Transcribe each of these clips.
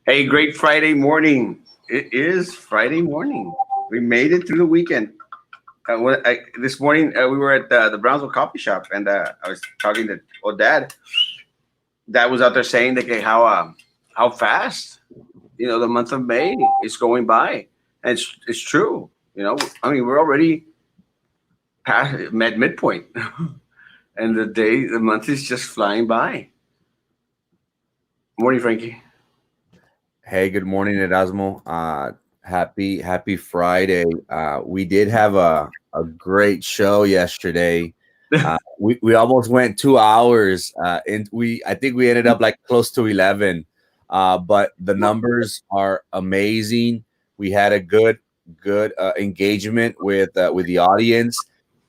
Hey, great Friday morning. It is Friday morning. We made it through the weekend. This morning, we were at the Brownsville coffee shop, and I was talking to Dad. Dad was out there saying that okay, how fast the month of May is going by, and it's true. I mean, we're already past midpoint, and the month is just flying by. Morning, Frankie. Hey, good morning, Erasmo. Happy Friday. We did have a great show yesterday. We almost went 2 hours, and I think we ended up like close to 11. But the numbers are amazing. We had a good engagement with the audience,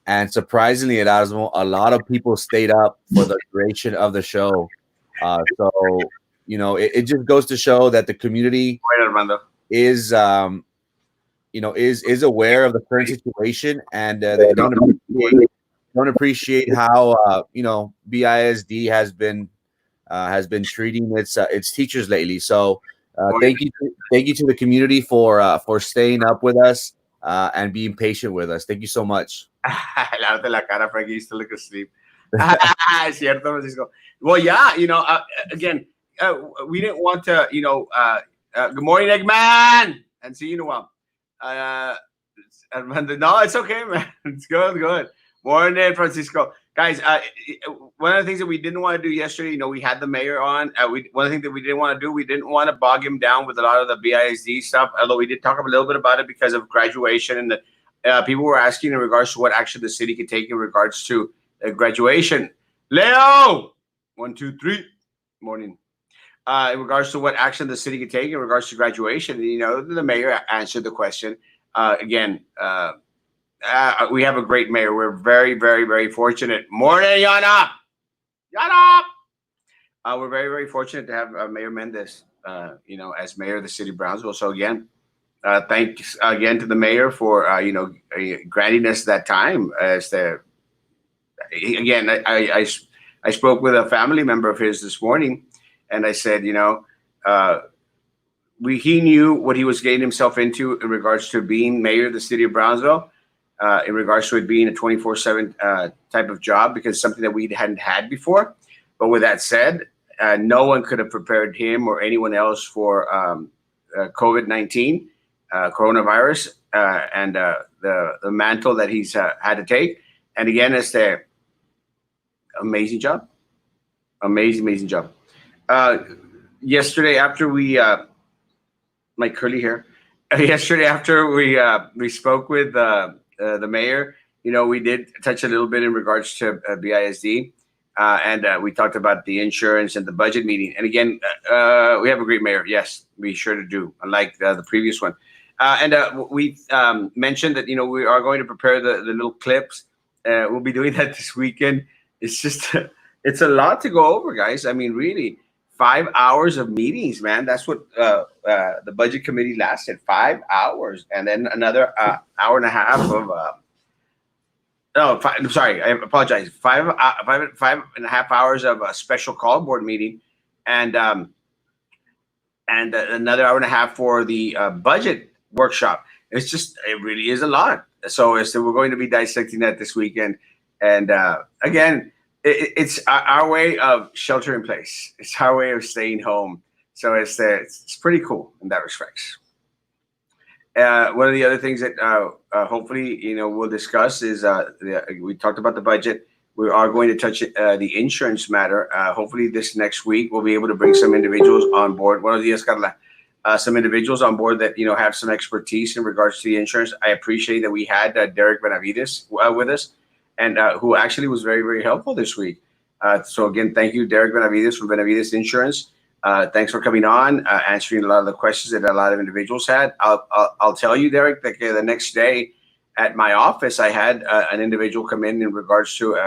and surprisingly, Erasmo, a lot of people stayed up for the duration of the show. So it just goes to show that the community Right, Armando. is aware of the current situation, and they don't appreciate how BISD has been treating its teachers lately. So thank you to the community for staying up with us and being patient with us. Thank you so much. Lávate la cara, Frankie. You still look asleep. Es cierto, Francisco. Well, yeah, again, we didn't want to, good morning, Eggman, and see you in a while. No, it's okay, man. It's good. Morning, Francisco. Guys, one of the things that we didn't want to do yesterday, we had the mayor on. One of the things that we didn't want to do, we didn't want to bog him down with a lot of the BISD stuff, although we did talk a little bit about it because of graduation and the people were asking in regards to what action the city could take in regards to graduation. Leo, 1, 2, 3, morning. In regards to what action the city could take in regards to graduation, the mayor answered the question. Again, we have a great mayor. We're very, very, very fortunate. Morning, Yana. Yana. We're very, very fortunate to have Mayor Mendez, as mayor of the city of Brownsville. So again, thanks again to the mayor for granting us that time. I spoke with a family member of his this morning, and I said, he knew what he was getting himself into in regards to being mayor of the city of Brownsville, in regards to it being a 24/7 type of job, because something that we hadn't had before. But with that said, no one could have prepared him or anyone else for COVID-19. Coronavirus and the mantle that he's had to take. And again, it's the amazing job. Amazing job. Yesterday after we, my curly hair, yesterday after we spoke with the mayor, we did touch a little bit in regards to BISD. And we talked about the insurance and the budget meeting. And again, we have a great mayor. Yes, we sure to do, unlike the previous one. And we mentioned that, we are going to prepare the little clips. We'll be doing that this weekend. It's just, it's a lot to go over, guys. I mean, really, 5 hours of meetings, man. That's what the budget committee lasted, 5 hours. And then another hour and a half of, I'm sorry, I apologize. 5.5 hours of a special call board meeting. And another hour and a half for the budget workshop. It really is a lot. So we're going to be dissecting that this weekend. And again, it's our way of shelter in place. It's our way of staying home. So it's pretty cool in that respect. One of the other things that hopefully we'll discuss is we talked about the budget. We are going to touch the insurance matter. Hopefully this next week we'll be able to bring some individuals on board. Buenos días, Carla. Some individuals on board that have some expertise in regards to the insurance. I appreciate that we had Derek Benavides with us, and who actually was very, very helpful this week. So again, thank you, Derek Benavides from Benavides Insurance. Thanks for coming on, answering a lot of the questions that a lot of individuals had. I'll tell you, Derek, that the next day at my office, I had an individual come in regards to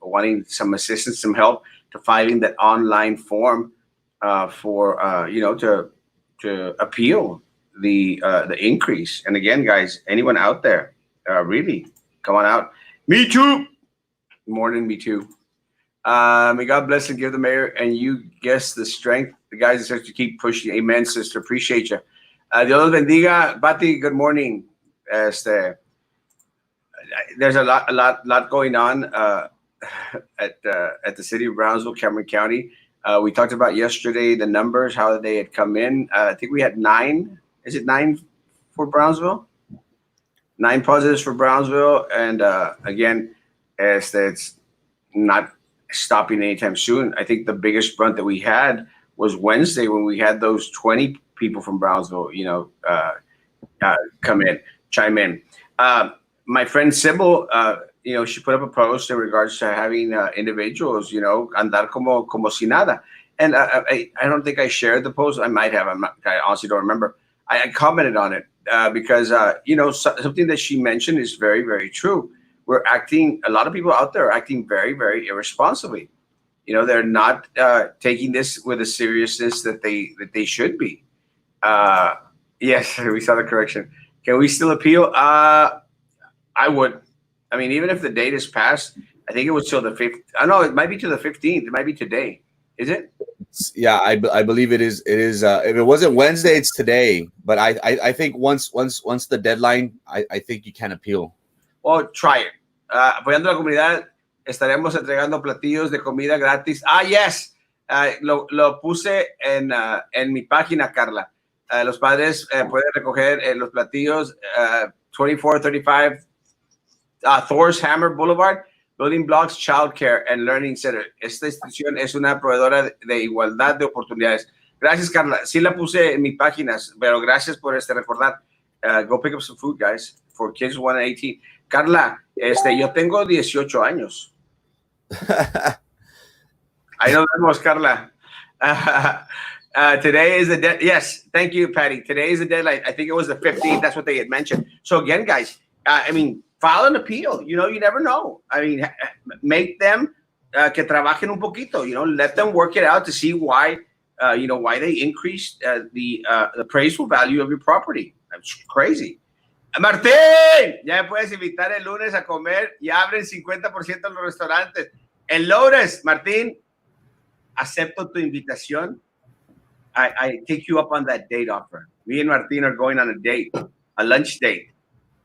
wanting some assistance, some help to filing that online form for to appeal the increase. And again, guys, anyone out there, really come on out. Me too. Morning, me too. May God bless and give the mayor and you guess the strength, the guys and sisters to keep pushing. Amen, sister. Appreciate you. Dios los bendiga. Bati, good morning. There's a lot going on at the city of Brownsville, Cameron County. We talked about yesterday the numbers, how they had come in. I think we had 9. Is it 9 for Brownsville? 9 positives for Brownsville, and again, it's not stopping anytime soon. I think the biggest brunt that we had was Wednesday when we had those 20 people from Brownsville, chime in. My friend Sybil, she put up a post in regards to having individuals, andar como si nada. And I don't think I shared the post. I might have. I honestly don't remember. I commented on it because, something that she mentioned is very, very true. A lot of people out there are acting very, very irresponsibly. They're not taking this with the seriousness that they should be. Yes, we saw the correction. Can we still appeal? I would. I mean, even if the date is passed, I think it was till the 5th. I know it might be to the 15th. It might be today. Is it? Yeah, I believe it is. It is. If it wasn't Wednesday, it's today. But I think once the deadline, I think you can appeal. Well, try it. Apoyando a la comunidad, estaremos entregando platillos de comida gratis. Yes. Lo puse en mi página, Carla. Los padres pueden recoger los platillos 2435 Thor's Hammer Boulevard, Building Blocks Child Care and Learning Center. Esta institución es una proveedora de igualdad de oportunidades. Gracias, Carla. Sí la puse en mis páginas, pero gracias por recordar. Go pick up some food, guys, for kids 1 and 18. Carla, yo tengo 18 años. Ahí nos vemos, Carla. Today is the deadline. Yes, thank you, Patty. Today is the deadline. I think it was the 15th. That's what they had mentioned. So again, guys, file an appeal. You never know. Make them que trabajen un poquito. Let them work it out to see why they increased the appraisal value of your property. That's crazy. Martín, ya me puedes invitar el lunes a comer. Ya abren 50% los restaurantes. En Lourdes, Martín, acepto tu invitación. I take you up on that date offer. Me and Martín are going on a date, a lunch date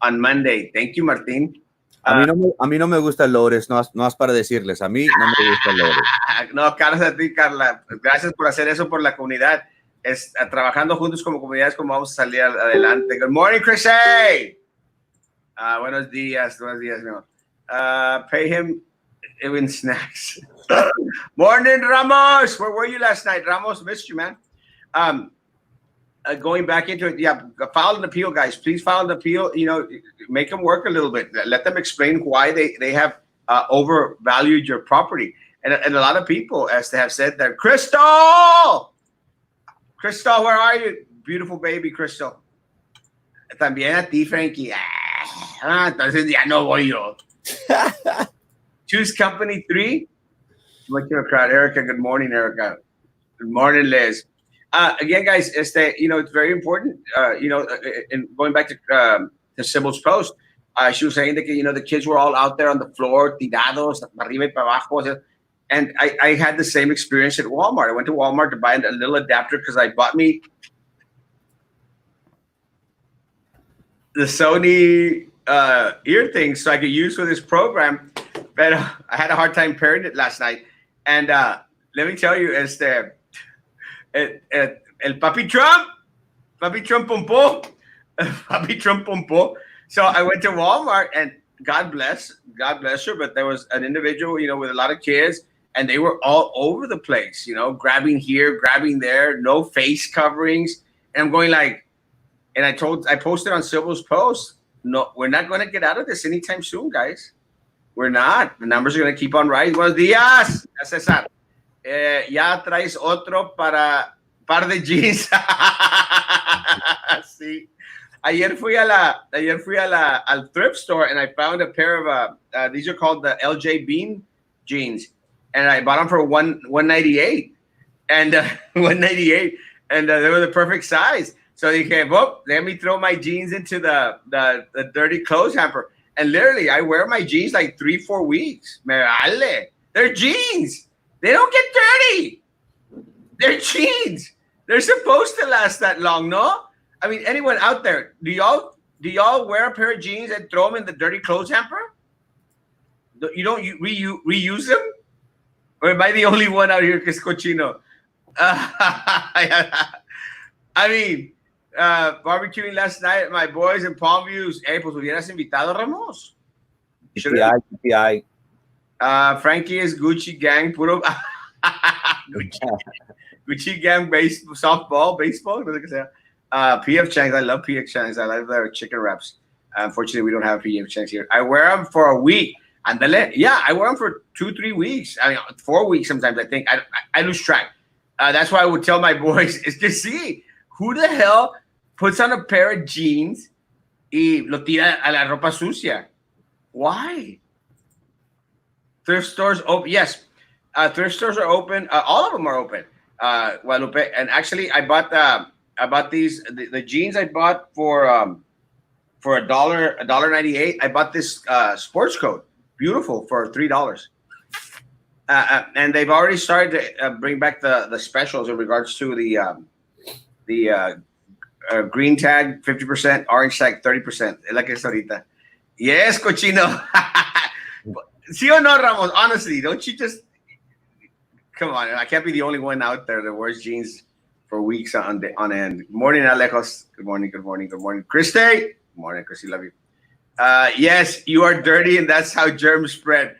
on Monday. Thank you, Martín. A mí no me gusta el Lourdes, no es para decirles. A mí no me gusta el Lourdes. No, gracias a ti, Carla. Gracias por hacer eso por la comunidad. Trabajando juntos como comunidades, como vamos a salir adelante. Good morning, Chris. Buenos días, mi amor. Pay him even snacks. Morning, Ramos. Where were you last night? Ramos, missed you, man. Going back into it, file an appeal, guys. Please file an appeal. Make them work a little bit. Let them explain why they have overvalued your property. And a lot of people, as they have said, that Crystal, where are you? Beautiful baby, Crystal. También a ti, Frankie. Entonces ya no voy yo. Choose company 3. Look at the crowd. Erica, good morning, Erica. Good morning, Liz. Again, guys, it's very important. And going back to Sybil's post, she was saying that the kids were all out there on the floor, tirados, arriba y para abajo. And I had the same experience at Walmart. I went to Walmart to buy a little adapter because I bought me the Sony ear thing so I could use for this program. But I had a hard time pairing it last night. And let me tell you, el Papi Trump Pompo. Papi Trump Pompo. So I went to Walmart, and God bless her, but there was an individual, with a lot of kids, and they were all over the place, grabbing here, grabbing there, no face coverings. And I'm going and I posted on Sybil's post, no, we're not going to get out of this anytime soon, guys. We're not. The numbers are going to keep on rising. Buenos días, César. Ya traes otro para par de jeans. Sí. Ayer fui al thrift store and I found a pair of these are called the LJ Bean jeans, and I bought them for $198 and $198, and they were the perfect size. So dije, well, let me throw my jeans into the dirty clothes hamper, and literally I wear my jeans like 3-4 weeks. Me vale. They're jeans. They don't get dirty. They're jeans. They're supposed to last that long, no? I mean, anyone out there, do y'all wear a pair of jeans and throw them in the dirty clothes hamper? You don't reuse them? Or am I the only one out here que es cochino? I mean, barbecuing last night at my boys in Palmview. Hey, pues hubieras invitado, Ramos. TPI. Frankie is Gucci gang, puro Gucci gang softball, baseball. PF Changs, I love PF Changs. I love their chicken wraps. Unfortunately, we don't have PF Changs here. I wear them for a week. Andale. Yeah, I wear them for 2-3 weeks. I mean, 4 weeks sometimes, I think. I lose track. That's why I would tell my boys, is to see who the hell puts on a pair of jeans y lo tira a la ropa sucia. Why? Thrift stores open. Yes, thrift stores are open. All of them are open. Guadalupe, and actually, I bought these the jeans I bought for $1.98. I bought this sports coat, beautiful, for $3. And they've already started to bring back the specials in regards to the green tag 50%, orange tag 30%. Like es ahorita. Yes, cochino. Sí o no, Ramos? Honestly, don't you just come on? I can't be the only one out there that wears jeans for weeks on end. Good morning, Alejos. Good morning. Good morning. Good morning, Christy. Good morning, Christy. Love you. Yes, you are dirty, and that's how germs spread.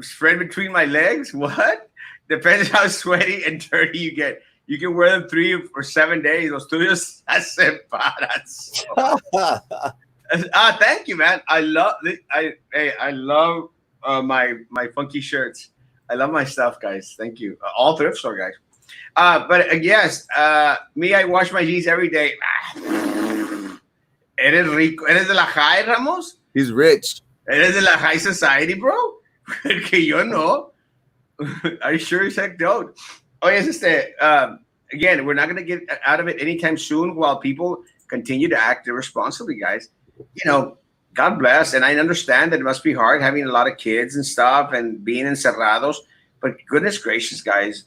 Spread between my legs? What? Depends how sweaty and dirty you get. You can wear them 3 or 7 days. Los tuyos se separan. Thank you, man. I love my funky shirts. I love my stuff, guys. Thank you. All thrift store guys. But yes, me, I wash my jeans every day. Eres rico. Eres de la high, Ramos? He's rich. Eres de la high society, bro? Que yo no. Are you sure as heck don't? Oh, yes, again, we're not going to get out of it anytime soon while people continue to act irresponsibly, guys. You know, God bless. And I understand that it must be hard having a lot of kids and stuff and being encerrados. But goodness gracious, guys,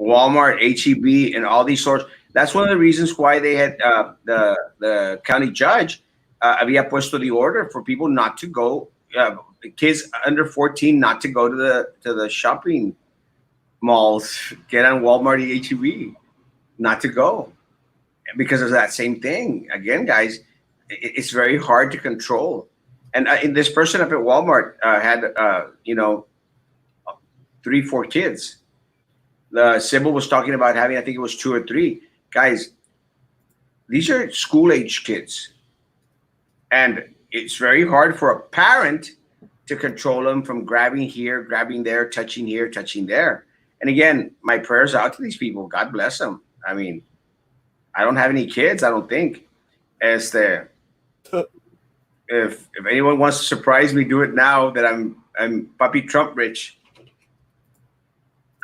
Walmart, HEB, and all these sorts. That's one of the reasons why they had the county judge había puesto the order for people not to go, kids under 14 not to go to the shopping malls, get on Walmart, HEB, not to go because of that same thing. Again, guys, it's very hard to control. And this person up at Walmart had 3-4 kids. The Sybil was talking about having, I think it was 2 or 3. Guys, these are school-age kids. And it's very hard for a parent to control them from grabbing here, grabbing there, touching here, touching there. And again, my prayers out to these people. God bless them. I mean, I don't have any kids, I don't think. If anyone wants to surprise me, do it now that I'm Puppy Trump rich.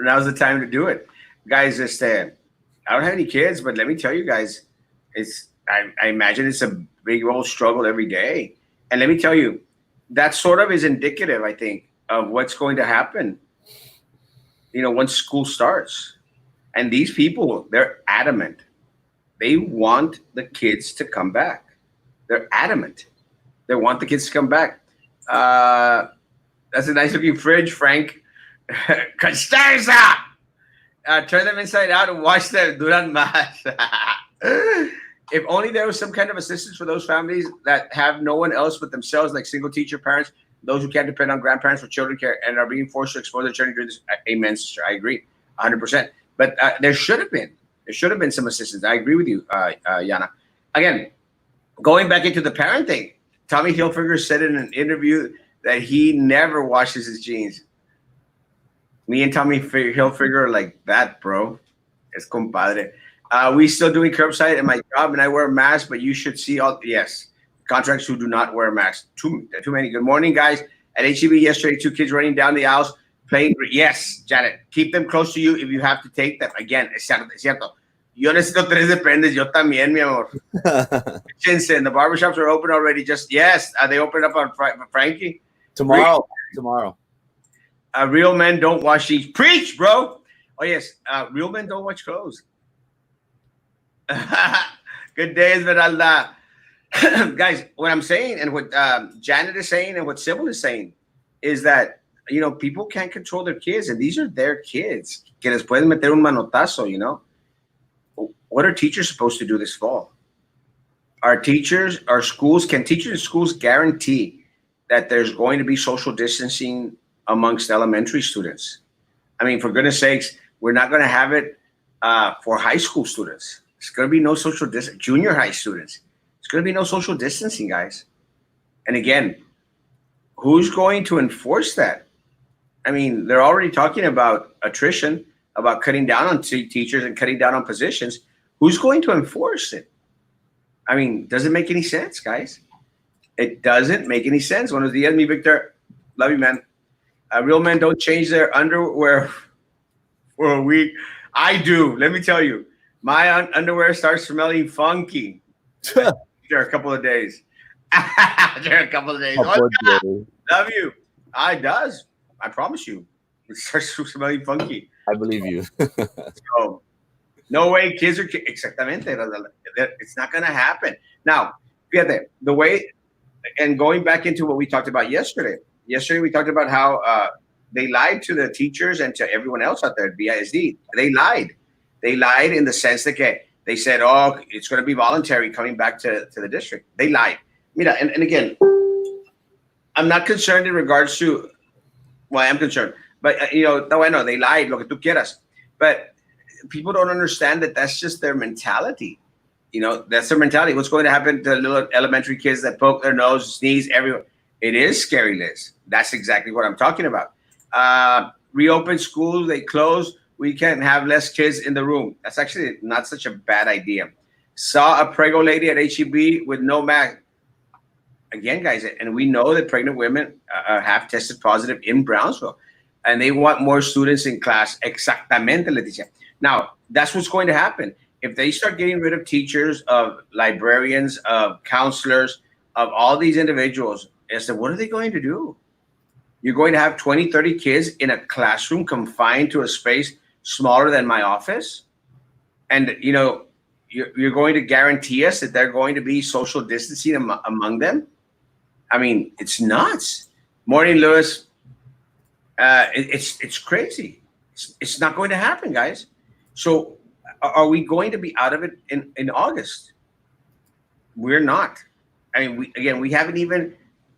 Now's the time to do it. Guys, I don't have any kids, but let me tell you guys, I imagine it's a big old struggle every day. And let me tell you, that sort of is indicative, I think, of what's going to happen, once school starts. And these people, they're adamant. They want the kids to come back. They're adamant. They want the kids to come back. That's a nice looking fridge, Frank. Constanza! Turn them inside out and watch them. Duran más. If only there was some kind of assistance for those families that have no one else but themselves, like single teacher parents, those who can't depend on grandparents for children care and are being forced to expose their children during this. Amen, sister. I agree 100%. But there should have been some assistance. I agree with you, Yana. Again, going back into the parent thing, Tommy Hilfiger said in an interview that he never washes his jeans. Me and Tommy Hilfiger are like that, bro. Es compadre. We still doing curbside at my job, and I wear a mask, but you should see contractors who do not wear masks. Too many. Good morning, guys. At HEB yesterday, 2 kids running down the aisles playing. Yes, Janet, keep them close to you if you have to take them. Again, es cierto. Yo necesito 3 dependes. Yo también, mi amor. Jensen, the barbershops are open already. Yes. They open up on Frankie? Tomorrow. Real men don't wash sheets. Preach, bro. Oh yes, real men don't wash clothes. Good day, Esmeralda. Guys, what I'm saying and what Janet is saying and what Sybil is saying is that people can't control their kids, and these are their kids. Que les pueden meter un manotazo. What are teachers supposed to do this fall? Our teachers, our schools, can teachers and schools guarantee that there's going to be social distancing amongst elementary students? I mean, for goodness sakes, we're not going to have it for high school students. It's going to be no social distancing. Junior high students. It's going to be no social distancing, guys. And again, who's going to enforce that? I mean, they're already talking about attrition, about cutting down on teachers and cutting down on positions. Who's going to enforce it? I mean, does it make any sense, guys? It doesn't make any sense. Buenos días, mi Victor. Love you, man. Real men don't change their underwear for a week. I do. Let me tell you, my underwear starts smelling funky after a couple of days. After a couple of days. Oh, love you. It does. I promise you. It starts smelling funky. I believe you. So, no way kids are... Exactamente. It's not going to happen. Now, fíjate, the way... And going back into what we talked about yesterday. Yesterday, we talked about how they lied to the teachers and to everyone else out there at BISD. They lied. They lied in the sense that they said, oh, it's going to be voluntary coming back to the district. They lied. Mira, and again, I'm not concerned in regards to... Well, I am concerned. But, no, I know, they lied, lo que tú quieras. But people don't understand that that's just their mentality. That's their mentality. What's going to happen to little elementary kids that poke their nose, sneeze everywhere? It is scary, Liz. That's exactly what I'm talking about. Reopen schools, they close. We can't have less kids in the room. That's actually not such a bad idea. Saw a prego lady at HEB with no mask. Again, guys, and we know that pregnant women have tested positive in Brownsville, and they want more students in class. Exactamente, Leticia. Now, that's what's going to happen. If they start getting rid of teachers, of librarians, of counselors, of all these individuals, what are they going to do? You're going to have 20, 30 kids in a classroom confined to a space smaller than my office? And, you're going to guarantee us that they're going to be social distancing among them? I mean, it's nuts. Morning, Lewis. It's crazy. It's not going to happen, guys. So are we going to be out of it in August? We're not. I mean, we haven't even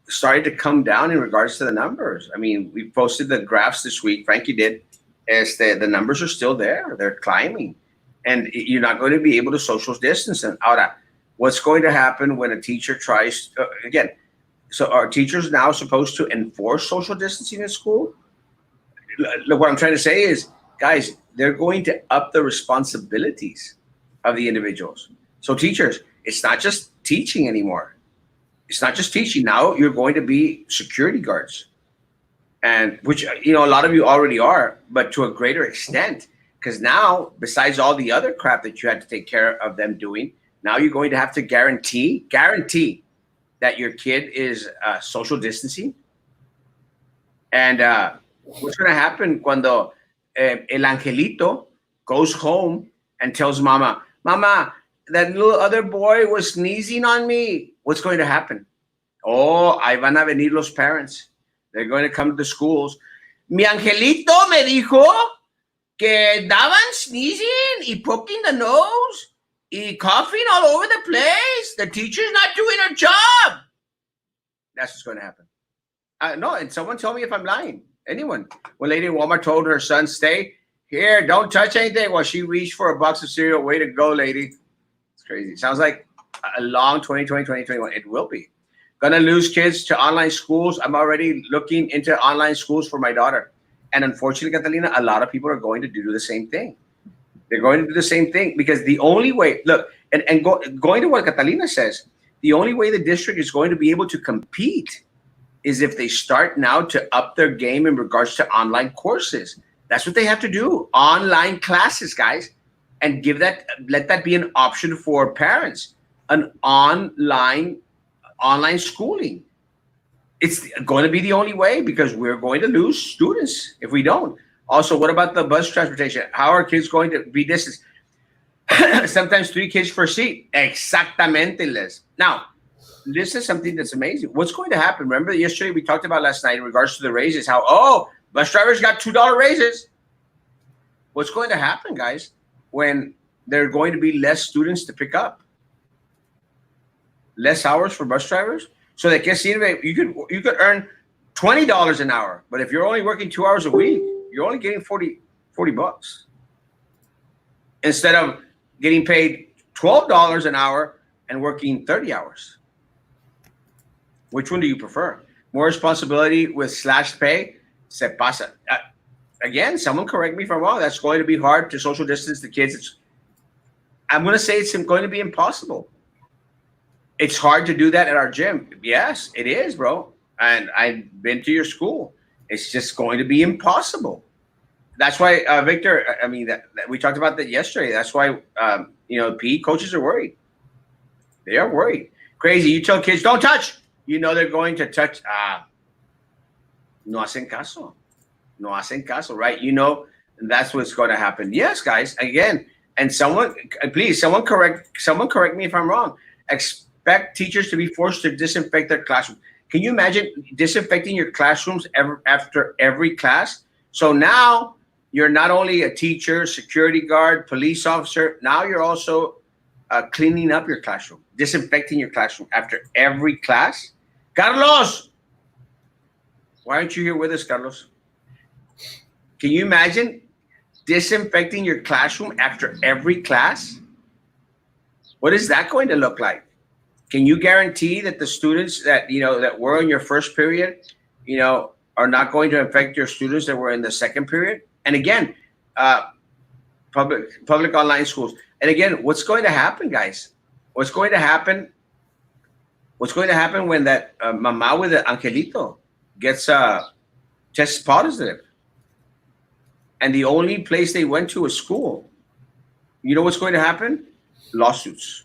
started to come down in regards to the numbers. I mean, we posted the graphs this week. Frankie did. The numbers are still there. They're climbing. And you're not going to be able to social distance them. Ahora, what's going to happen when a teacher tries, again, so are teachers now supposed to enforce social distancing in school? Look, what I'm trying to say is, guys, they're going to up the responsibilities of the individuals. So teachers, it's not just teaching anymore. It's not just teaching. Now you're going to be security guards. And which, a lot of you already are, but to a greater extent. Because now, besides all the other crap that you had to take care of them doing, now you're going to have to guarantee that your kid is social distancing. And what's going to happen cuando el angelito goes home and tells mama, that little other boy was sneezing on me? What's going to happen? Oh, ahí van a venir los parents. They're going to come to the schools. Mi angelito me dijo que daban sneezing y poking the nose y coughing all over the place. The teacher's not doing her job. That's what's going to happen. No, and someone told me if I'm lying. Anyone. One lady in Walmart told her son, stay here, don't touch anything, while she reached for a box of cereal. Way to go, lady. It's crazy. Sounds like a long 2020, 2021. It will be. Gonna lose kids to online schools. I'm already looking into online schools for my daughter. And unfortunately, Catalina, a lot of people are going to do the same thing. They're going to do the same thing because the only way, look, going to what Catalina says, the only way the district is going to be able to compete is if they start now to up their game in regards to online courses. That's what they have to do. Online classes, guys. And let that be an option for parents. An online schooling. It's going to be the only way because we're going to lose students if we don't. Also, what about the bus transportation? How are kids going to be distanced? Sometimes 3 kids per seat. Exactamente, Les. Now, this is something that's amazing. What's going to happen? Remember yesterday we talked about last night in regards to the raises, how, bus drivers got $2 raises. What's going to happen, guys, when there are going to be less students to pick up? Less hours for bus drivers? So that you could earn $20 an hour, but if you're only working 2 hours a week, you're only getting 40 bucks. Instead of getting paid $12 an hour and working 30 hours. Which one do you prefer? More responsibility with slashed pay? Se pasa. Again, someone correct me if I'm wrong. That's going to be hard to social distance the kids. I'm going to say it's going to be impossible. It's hard to do that at our gym. Yes, it is, bro. And I've been to your school. It's just going to be impossible. That's why, Victor, I mean, we talked about that yesterday. That's why, PE coaches are worried. They are worried. Crazy. You tell kids, don't touch. You know they're going to touch. No hacen caso. No hacen caso, right? You know that's what's going to happen. Yes, guys. Again, and someone correct me if I'm wrong. Expect teachers to be forced to disinfect their classroom. Can you imagine disinfecting your classrooms after every class? So now you're not only a teacher, security guard, police officer. Now you're also cleaning up your classroom, disinfecting your classroom after every class. Carlos, why aren't you here with us, Carlos? Can you imagine disinfecting your classroom after every class? What is that going to look like? Can you guarantee that the students that were in your first period, are not going to infect your students that were in the second period? And again, public online schools. And again, what's going to happen, guys? What's going to happen when that mama with the angelito gets test positive, and the only place they went to is school? You know what's going to happen? Lawsuits.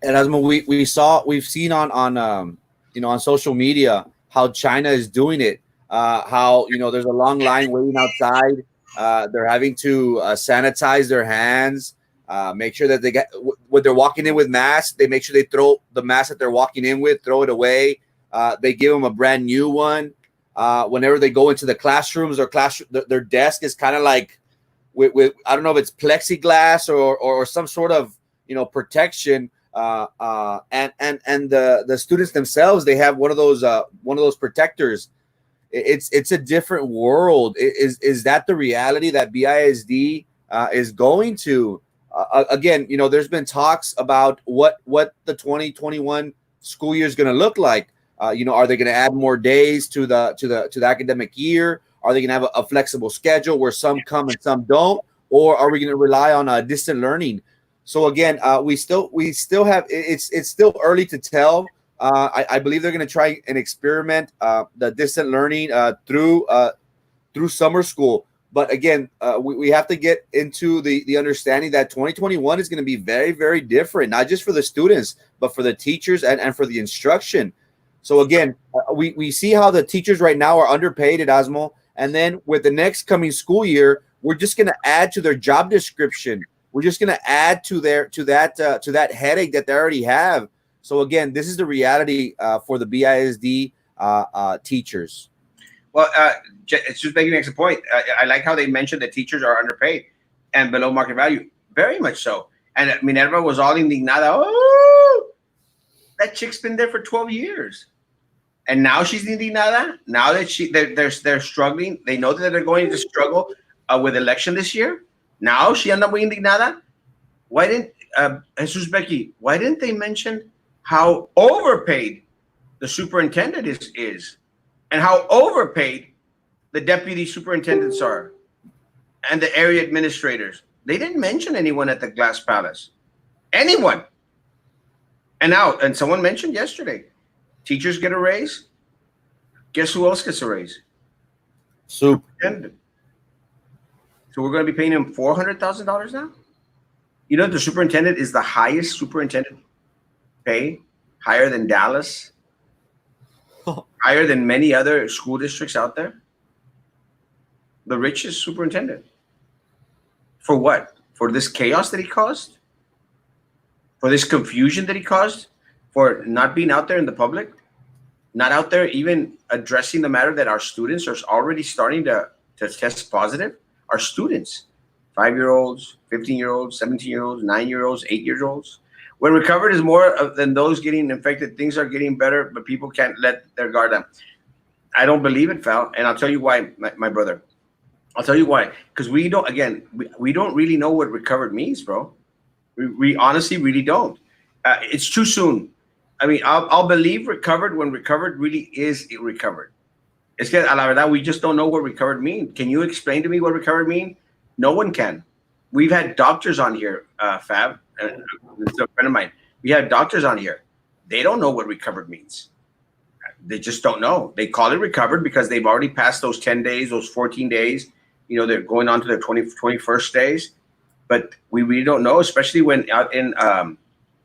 Erasmo, we've seen on social media how China is doing it. How there's a long line waiting outside. They're having to sanitize their hands. Make sure that when they're walking in with masks, they make sure they throw the mask that they're walking in with, throw it away. They give them a brand new one. Whenever they go into the classrooms, their desk is kind of like with I don't know if it's plexiglass or some sort of protection. And the students themselves, they have one of those protectors. It's a different world. Is that the reality that BISD is going to? Again, there's been talks about what the 2021 school year is going to look like. Are they going to add more days to the academic year? Are they going to have a flexible schedule where some come and some don't? Or are we going to rely on distant learning? So again, we still have it's still early to tell. I believe they're going to try and experiment the distant learning through summer school. But again, we have to get into the understanding that 2021 is going to be very, very different, not just for the students, but for the teachers and for the instruction. So again, we see how the teachers right now are underpaid at Erasmo, and then with the next coming school year, we're just going to add to their job description. We're just going to add to that headache that they already have. So again, this is the reality for the BISD teachers. Well, it's just making a point. I like how they mentioned that teachers are underpaid and below market value. Very much so. And Minerva was all indignada. Oh, that chick's been there for 12 years. And now she's indignada. Now that they're struggling. They know that they're going to struggle with election this year. Now she anda muy indignada. Why didn't Jesus Becky? Why didn't they mention how overpaid the superintendent is, and how overpaid the deputy superintendents are, and the area administrators? They didn't mention anyone at the Glass Palace. Anyone. And someone mentioned yesterday, teachers get a raise. Guess who else gets a raise? Superintendent. So we're going to be paying him $400,000 now? The superintendent is the highest superintendent pay, higher than Dallas, higher than many other school districts out there. The richest superintendent. For what? For this chaos that he caused? For this confusion that he caused? For not being out there in the public? Not out there even addressing the matter that our students are already starting to test positive? Our students, 5-year-olds, 15-year-olds, 17-year-olds, 9-year-olds, 8-year-olds. When recovered is more than those getting infected. Things are getting better, but people can't let their guard down. I don't believe it, Val, and I'll tell you why, my brother. I'll tell you why. Because we don't really know what recovered means, bro. We honestly really don't. It's too soon. I mean, I'll believe recovered when recovered really is recovered. Es que a la verdad, we just don't know what recovered means. Can you explain to me what recovered means? No one can. We've had doctors on here, Fab. It's a friend of mine. We had doctors on here. They don't know what recovered means. They just don't know. They call it recovered because they've already passed those 10 days, those 14 days. You know, they're going on to their 21st days. But we really don't know, especially when out in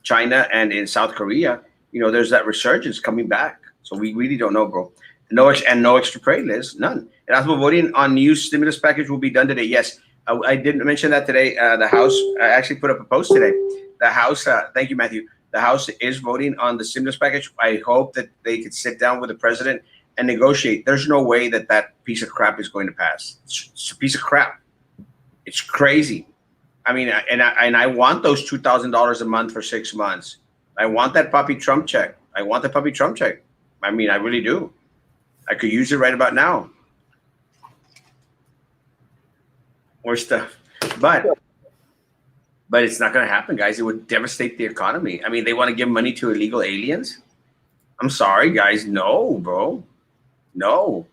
China and in South Korea, you know, there's that resurgence coming back. So we really don't know, bro. No extra pay, Liz, none. Erasmo, voting on new stimulus package will be done today. Yes, I didn't mention that today. The House, I actually put up a post today. The House, thank you, Matthew. The House is voting on the stimulus package. I hope that they could sit down with the president and negotiate. There's no way that piece of crap is going to pass. It's a piece of crap. It's crazy. I mean, and I want those $2,000 a month for 6 months. I want that puppy Trump check. I mean, I really do. I could use it right about now. More stuff. But it's not going to happen, guys. It would devastate the economy. I mean, they want to give money to illegal aliens? I'm sorry, guys. No, bro. No.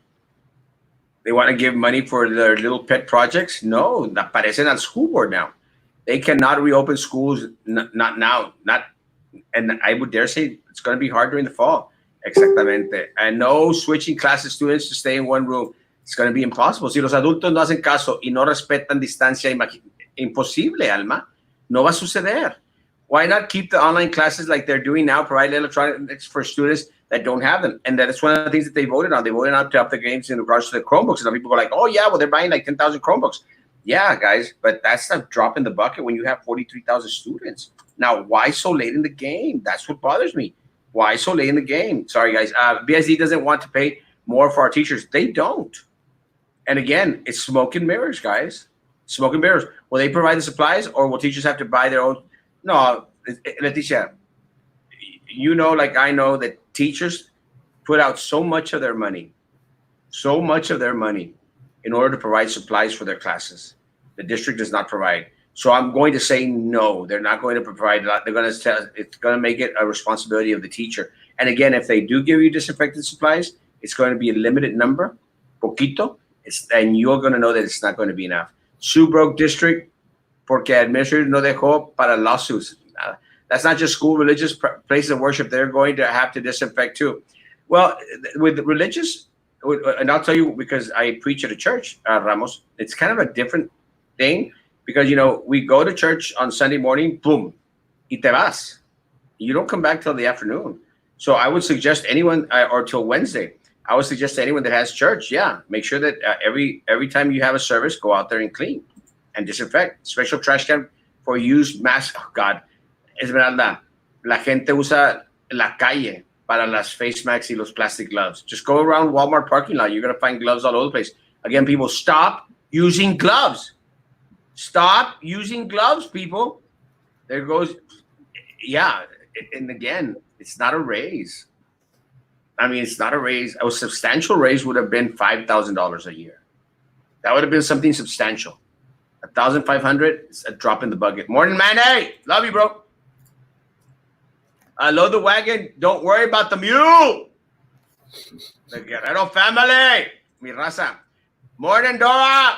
They want to give money for their little pet projects? No. Aparecen al school board now. They cannot reopen schools, not now. And I would dare say it's going to be hard during the fall. Exactamente. And no switching classes students to stay in one room. It's going to be impossible. Si los adultos no hacen caso y no respetan distancia, imposible, Alma. No va a suceder. Why not keep the online classes like they're doing now, provide electronics for students that don't have them? And that's one of the things that they voted on. They voted on to up the games in regards to the Chromebooks. And some people go like, oh, yeah, well, they're buying like 10,000 Chromebooks. Yeah, guys, but that's a drop in the bucket when you have 43,000 students. Now, why so late in the game? That's what bothers me. Why so late in the game? Sorry, guys. BSD doesn't want to pay more for our teachers. They don't. And again, it's smoke and mirrors, guys. Smoke and mirrors. Will they provide the supplies or will teachers have to buy their own? No, Leticia, you know, like I know that teachers put out so much of their money in order to provide supplies for their classes. The district does not provide. So I'm going to say no, they're not going to provide. They're going to tell, it's going to make it a responsibility of the teacher. And again, if they do give you disinfectant supplies, it's going to be a limited number, poquito, and you're going to know that it's not going to be enough. Sue broke district porque administrator no dejó para lawsuits. That's not just school, religious places of worship. They're going to have to disinfect too. Well, with religious, and I'll tell you because I preach at a church, Ramos, it's kind of a different thing because, you know, we go to church on Sunday morning, boom, y te vas. You don't come back till the afternoon. So I would suggest anyone, or till Wednesday, I would suggest to anyone that has church, yeah, make sure that every time you have a service, go out there and clean and disinfect. Special trash can for used masks. Oh, God, Esmeralda, la gente usa la calle para las face masks y los plastic gloves. Just go around Walmart parking lot. You're going to find gloves all over the place. Again, people, stop using gloves. Stop using gloves, people. There goes, yeah, and again, it's not a raise. I mean, it's not a raise. A substantial raise would have been $5,000 a year. That would have been something substantial. 1,500 is a drop in the bucket. Morning, man. Hey, love you, bro. Load the wagon. Don't worry about the mule. The Guerrero family. Mi raza. Morning, Dora.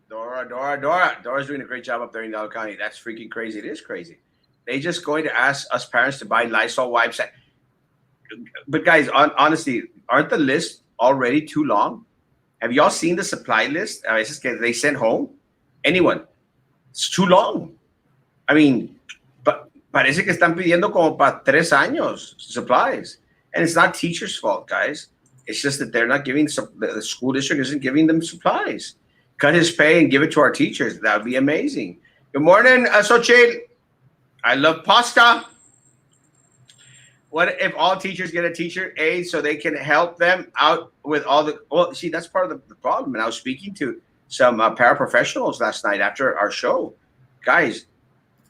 Dora's doing a great job up there in Delaware County. That's freaking crazy. It is crazy. They just going to ask us parents to buy Lysol wipes. But guys, honestly, aren't the lists already too long? Have y'all seen the supply list? They sent home. Anyone? It's too long. I mean, parece que están pidiendo como para 3 años supplies. And it's not teachers' fault, guys. It's just that they're not giving the school district isn't giving them supplies. Cut his pay and give it to our teachers. That would be amazing. Good morning, Xochitl. I love pasta. What if all teachers get a teacher aid so they can help them out with all the? Well, see, that's part of the problem. And I was speaking to some paraprofessionals last night after our show. Guys,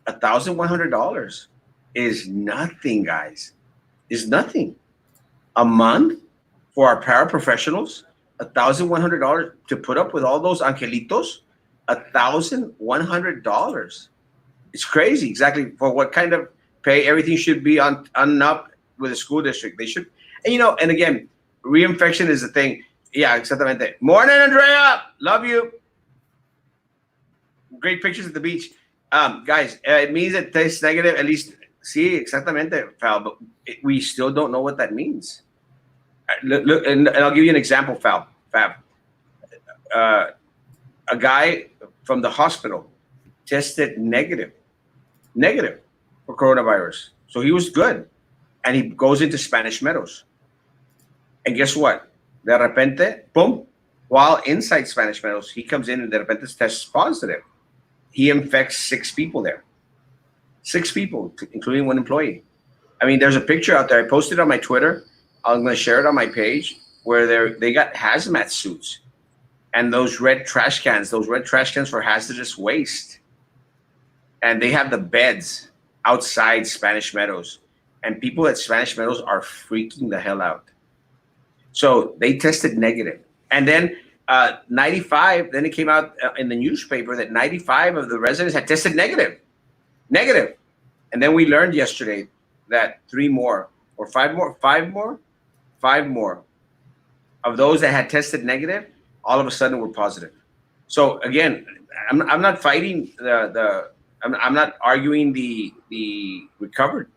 $1,100 is nothing, guys. Is nothing. A month for our paraprofessionals, $1,100 to put up with all those angelitos, $1,100. It's crazy. Exactly for what kind of pay everything should be on up with the school district. They should, and and again, reinfection is the thing. Yeah, exactamente. Morning, Andrea. Love you. Great pictures at the beach. Guys, it means it tastes negative. At least, see, exactamente, Fal. But we still don't know what that means. Look, and I'll give you an example, Fab. A guy from the hospital tested negative for coronavirus. So he was good. And he goes into Spanish Meadows. And guess what? De repente, boom, while inside Spanish Meadows, he comes in and de repente tests positive. He infects 6 people there. 6 people, including 1 employee. I mean, there's a picture out there. I posted on my Twitter. I'm going to share it on my page where they got hazmat suits and those red trash cans for hazardous waste. And they have the beds outside Spanish Meadows. And people at Spanish Meadows are freaking the hell out. So they tested negative. And then 95, then it came out in the newspaper that 95 of the residents had tested negative. And then we learned yesterday that 3 more or 5 more of those that had tested negative, all of a sudden were positive. So again, I'm not fighting I'm not arguing the recovered.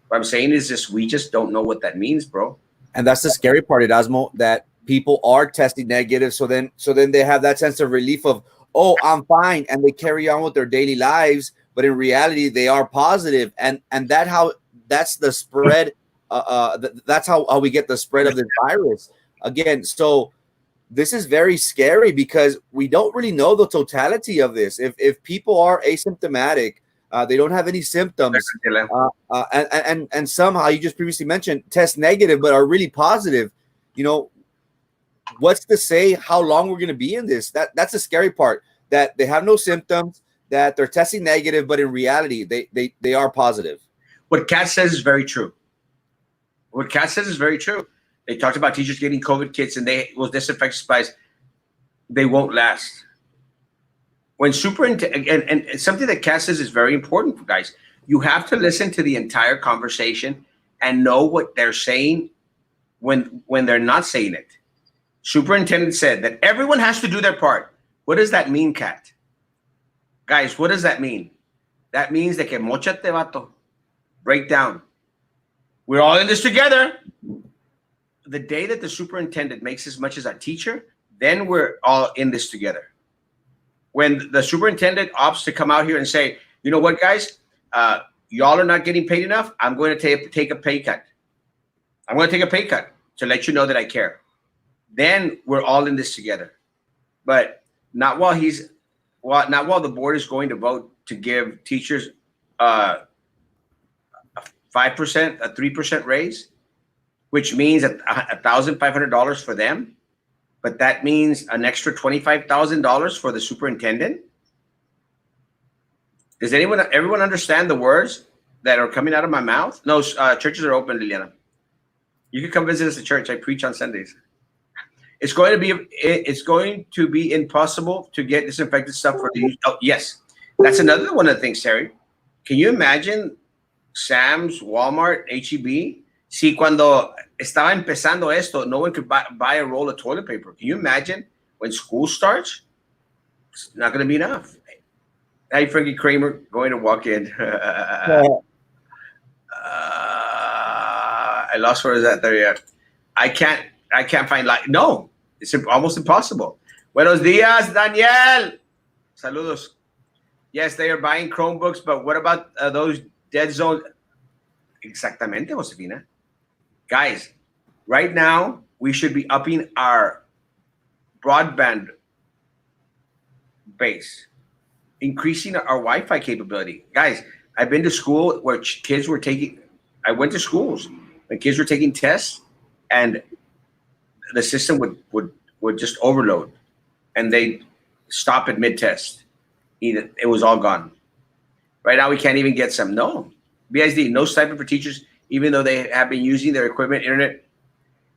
What I'm saying is we just don't know what that means, bro. And that's the scary part, Erasmo, that people are testing negative. So then they have that sense of relief of, oh, I'm fine. And they carry on with their daily lives. But in reality, they are positive. And that's the spread. That's how we get the spread of this virus. Again, so this is very scary because we don't really know the totality of this. If people are asymptomatic, they don't have any symptoms, and somehow you just previously mentioned test negative but are really positive, what's to say how long we're going to be in this? That's the scary part, that they have no symptoms, that they're testing negative, but in reality they are positive. What Kat says is very true. They talked about teachers getting COVID kits and they will disinfect supplies. They won't last. When superintendent, and something that Kat says is very important, guys, you have to listen to the entire conversation and know what they're saying when they're not saying it. Superintendent said that everyone has to do their part. What does that mean, Kat? Guys, what does that mean? That means de que mochate, vato. Break down. We're all in this together. The day that the superintendent makes as much as a teacher, then we're all in this together. When the superintendent opts to come out here and say, you know what, guys, y'all are not getting paid enough, I'm going to take a pay cut. I'm going to take a pay cut to let you know that I care. Then we're all in this together. But not while the board is going to vote to give teachers a 5%, a 3% raise, which means $1,500 for them. But that means an extra $25,000 for the superintendent. Does everyone understand the words that are coming out of my mouth? No, churches are open, Liliana. You can come visit us at church. I preach on Sundays. It's going to be impossible to get disinfected stuff for the. Oh, yes, that's another one of the things, Terry. Can you imagine Sam's, Walmart, HEB? Si cuando estaba empezando esto, no one could buy a roll of toilet paper. Can you imagine when school starts? It's not going to be enough. Hey, Frankie Kramer, going to walk in. I lost where is that there yet. I can't find no, it's almost impossible. Buenos días, Daniel. Saludos. Yes, they are buying Chromebooks, but what about those dead zones? Exactamente, Josefina. Guys, right now we should be upping our broadband base, increasing our Wi-Fi capability. Guys, I've been to school where kids were taking. I went to schools when kids were taking tests, and the system would just overload, and they stop at mid-test. It was all gone. Right now, we can't even get some. No, BISD, no stipend for teachers, even though they have been using their equipment, internet.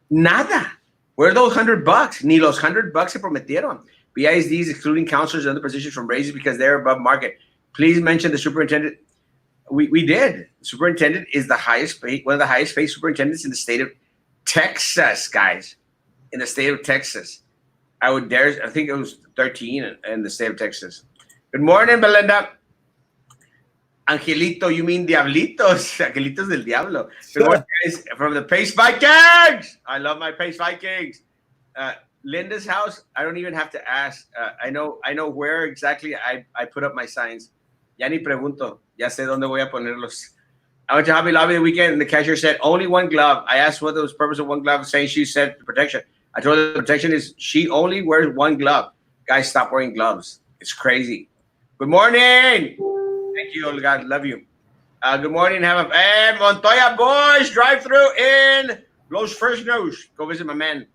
Nada. Where are those $100? Ni los $100 se prometieron. BISDs excluding counselors and other positions from raises because they're above market. Please mention the superintendent. We did. Superintendent is the highest paid, one of the highest paid superintendents in the state of Texas, guys. In the state of Texas. I think it was 13 in the state of Texas. Good morning, Belinda. Angelito, you mean Diablitos? Angelitos del Diablo. Good morning, guys, from the Pace Vikings. I love my Pace Vikings. Linda's house, I don't even have to ask. I know where exactly I put up my signs. Ya ni pregunto. Ya sé dónde voy a ponerlos. I went to Hobby Lobby the weekend, and the cashier said, only one glove. I asked what was the purpose of one glove, saying she said protection. I told her the protection is she only wears one glove. Guys, stop wearing gloves. It's crazy. Good morning. Thank you, Olga. Love you. Good morning. Montoya Boys drive-through in Los Fresnos. Go visit my man.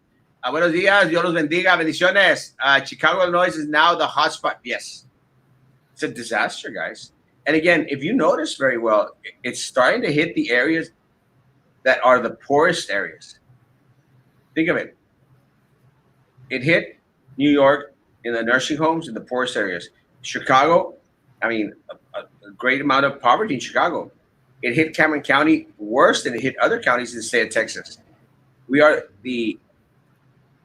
Buenos días. Dios los bendiga. Bendiciones. Chicago, Illinois is now the hotspot. Yes. It's a disaster, guys. And again, if you notice very well, it's starting to hit the areas that are the poorest areas. Think of it. It hit New York in the nursing homes in the poorest areas. Chicago, I mean, a great amount of poverty in Chicago. It hit Cameron County worse than it hit other counties in the state of Texas. We are the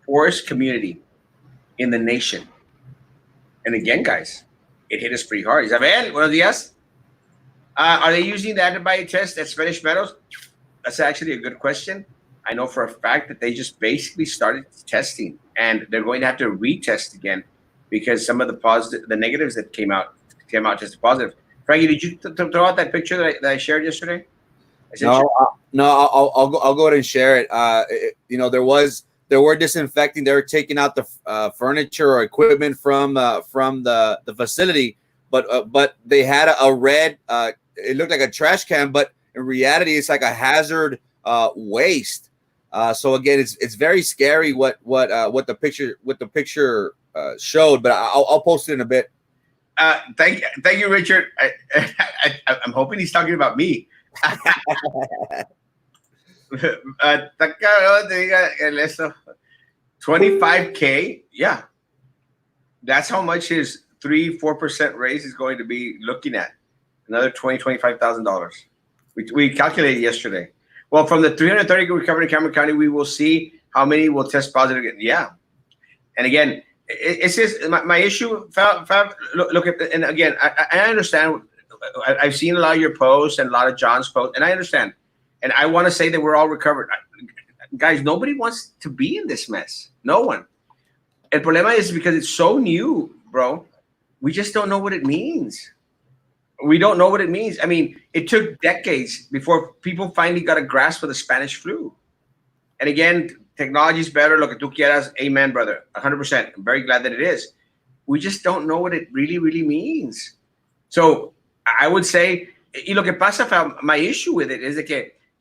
poorest community in the nation. And again, guys, it hit us pretty hard. Isabel, buenos días. Are they using the antibody test at Spanish Meadows? That's actually a good question. I know for a fact that they just basically started testing, and they're going to have to retest again because some of the negatives that came out just positive. Frankie, did you throw out that picture that I shared yesterday? No, I'll go ahead and share it. There were disinfecting. They were taking out the furniture or equipment from the facility, but they had a red. It looked like a trash can, but in reality, it's like a hazard waste. So again, it's very scary what the picture showed. But I'll post it in a bit. Thank you, Richard. I'm hoping he's talking about me. 25K, yeah, that's how much his 3-4% raise is going to be looking at. Another $25,000. We calculated yesterday. Well, from the 330 recovered in Cameron County, we will see how many will test positive again. Yeah, and again, it's just my issue. Look at, and again, I understand. I've seen a lot of your posts and a lot of John's posts, and I understand. And I want to say that we're all recovered. Guys, nobody wants to be in this mess. No one. El problema is because it's so new, bro. We just don't know what it means. We don't know what it means. I mean, it took decades before people finally got a grasp of the Spanish flu. And again, technology is better. Lo que tú quieras. Amen, brother. 100%. I'm very glad that it is. We just don't know what it really, really means. So I would say, y lo que pasa, my issue with it is that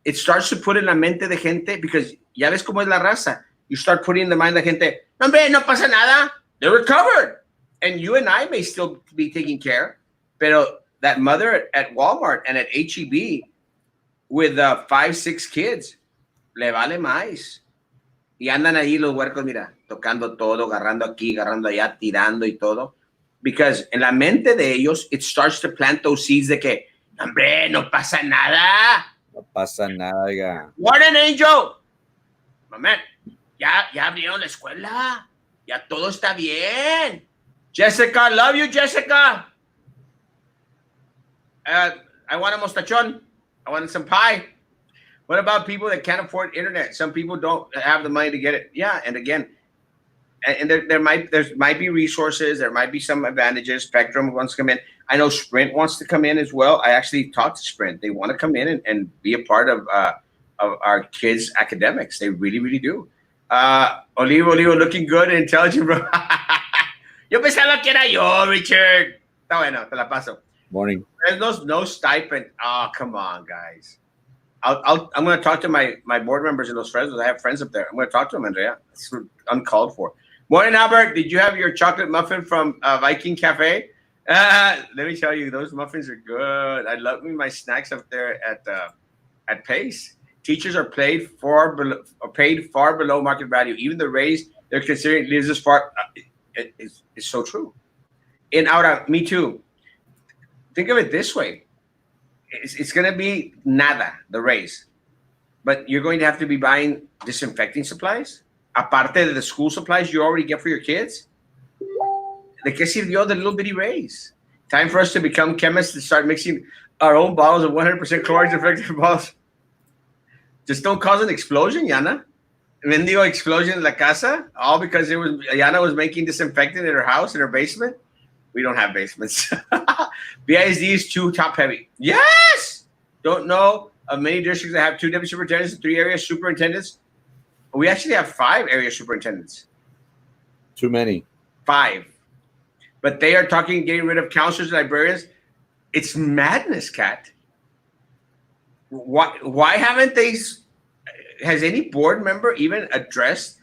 it starts to put in la mente de gente, because ya ves cómo es la raza. You start putting in the mind of gente, no, hombre, no pasa nada. They're recovered. And you and I may still be taking care. Pero that mother at Walmart and at HEB with 5-6 kids, le vale más. Y andan ahí los huercos, mira, tocando todo, agarrando aquí, agarrando allá, tirando y todo. Because en la mente de ellos, it starts to plant those seeds de que, hombre, no pasa nada. No pasa nada, ya. What an angel. Mamá, ya abrieron la escuela. Ya todo está bien. Jessica, love you, Jessica. I want a mostachon. I want some pie. What about people that can't afford internet? Some people don't have the money to get it. Yeah, and again, and there might be resources. There might be some advantages. Spectrum wants to come in. I know Sprint wants to come in as well. I actually talked to Sprint. They want to come in and be a part of of our kids' academics. They really, really do. Olivo looking good and intelligent, bro. Yo pensaba que era yo, Richard. Está bueno, te la paso. Morning. There's no stipend. Oh, come on, guys. I'm going to talk to my board members and those friends. I have friends up there. I'm going to talk to them, Andrea. It's uncalled for. Morning, Albert. Did you have your chocolate muffin from Viking Cafe? Let me tell you, those muffins are good. I love my snacks up there at Pace. Teachers are paid far below market value. Even the raise they're considering leaves us far. It's so true. In Aura, me too. Think of it this way. It's going to be nada, the raise. But you're going to have to be buying disinfecting supplies. Aparte de the school supplies you already get for your kids. ¿De qué sirvió the little bitty raise? Time for us to become chemists and start mixing our own bottles of 100% chlorine disinfectant bottles. Just don't cause an explosion, Yana. Mendigo explosion in la casa, all because Yana was making disinfectant in her house, in her basement. We don't have basements. BISD is too top heavy. Yes! Don't know of many districts that have 2 deputy superintendents and 3 area superintendents. We actually have 5 area superintendents. Too many. 5. But they are getting rid of counselors and librarians. It's madness, Kat. Why haven't they? Has any board member even addressed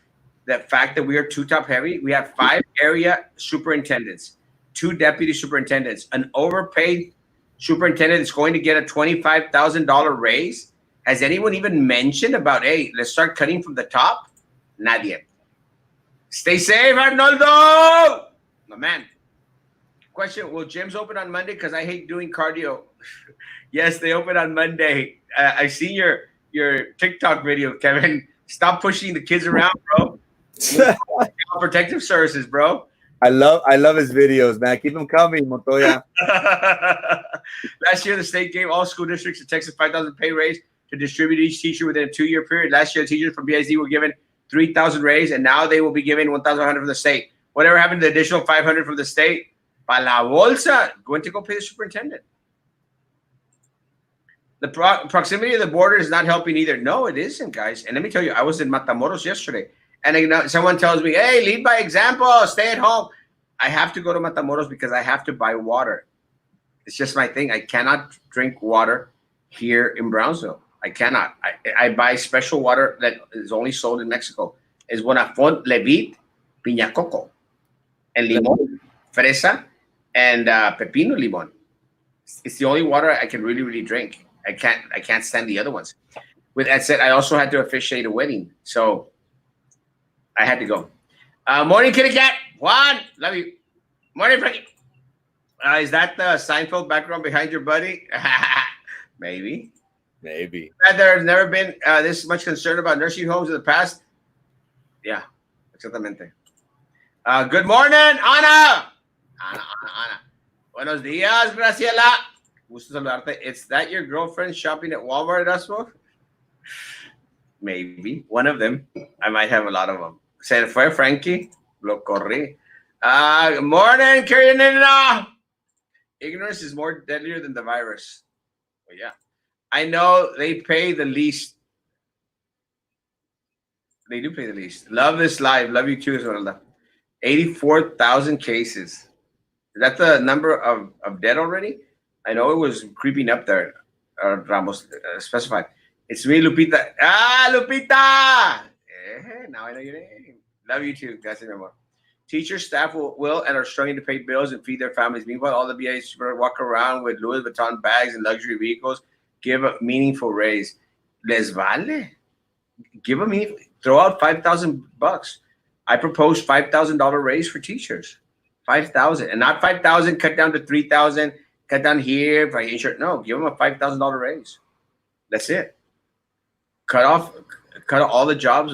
the fact that we are too top heavy? We have 5 area superintendents, 2 deputy superintendents, an overpaid superintendent is going to get a $25,000 raise. Has anyone even mentioned about, hey, let's start cutting from the top? Nadie. Stay safe, Arnoldo! My man. Question, will gyms open on Monday? Because I hate doing cardio. Yes, they open on Monday. I see your TikTok video, Kevin. Stop pushing the kids around, bro. Protective services, bro. I love his videos, man. Keep them coming, Montoya. Last year, the state gave all school districts in Texas $5,000 pay raise to distribute each teacher within a 2-year period. Last year, teachers from BISD were given $3,000 raise, and now they will be given $1,100 from the state. Whatever happened to the additional $500 from the state? Pa la bolsa, going to go pay the superintendent. The proximity of the border is not helping either. No, it isn't, guys. And let me tell you, I was in Matamoros yesterday, and someone tells me, hey, lead by example, stay at home. I have to go to Matamoros because I have to buy water. It's just my thing. I cannot drink water here in Brownsville. I cannot. I buy special water that is only sold in Mexico. It's Bonafont, Levit, Piña Coco, and limon, fresa, and pepino limon. It's the only water I can really, really drink. I can't stand the other ones. With that said, I also had to officiate a wedding, so I had to go. Morning, kitty cat. Juan, love you. Morning, Frankie. Is that the Seinfeld background behind your buddy? Maybe. There's never been this much concern about nursing homes in the past. Yeah, exactamente. Good morning, Ana. Ana. Buenos días, Graciela. Gusto saludarte. Is that your girlfriend shopping at Walmart, Erasmo? Maybe. One of them. I might have a lot of them. Se fue Frankie. Lo corrí. Good morning, Karina. Ignorance is more deadlier than the virus. Well, yeah. I know they pay the least. They do pay the least. Love this live. Love you too, Esmeralda. 84,000 cases. Is that the number of dead already? I know it was creeping up there. Ramos specified. It's me, Lupita. Lupita! Now I know your name. Love you too. Gracias, mi amor. Teachers, staff will and are struggling to pay bills and feed their families. Meanwhile, all the BIs walk around with Louis Vuitton bags and luxury vehicles. Give a meaningful raise. Les vale. Give a meaningful. Throw out $5,000. I propose $5,000 raise for teachers. 5,000, and not 5,000. Cut down to 3,000. Cut down here for insurance. No, give them a $5,000 raise. That's it. Cut all the jobs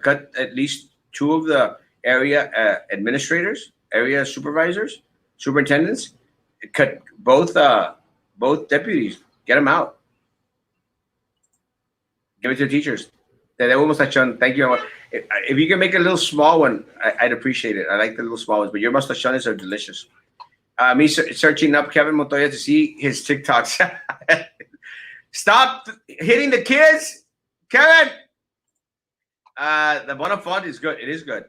cut at least 2 of the area administrators, area supervisors, superintendents. Cut both deputies. Get them out. Give it to the teachers. Thank you. If you can make a little small one, I'd appreciate it. I like the little small ones, but your mustachones are delicious. Me searching up Kevin Montoya to see his TikToks. Stop hitting the kids. Kevin. The Bonafont is good. It is good.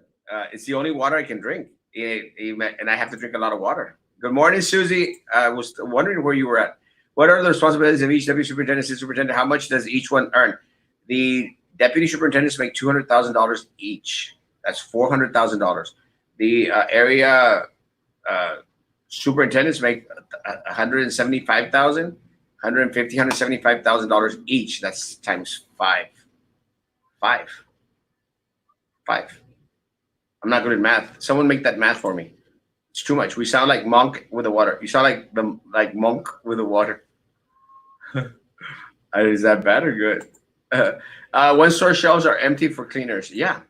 It's the only water I can drink, and I have to drink a lot of water. Good morning, Susie. I was wondering where you were at. What are the responsibilities of each deputy superintendent, assistant superintendent? How much does each one earn? The deputy superintendents make $200,000 each. That's $400,000. The area superintendents make $175,000, $175,000 each. That's times five. I'm not good at math. Someone make that math for me. It's too much. We sound like monk with the water. You sound like monk with the water. Is that bad or good? One store shelves are empty for cleaners. Yeah,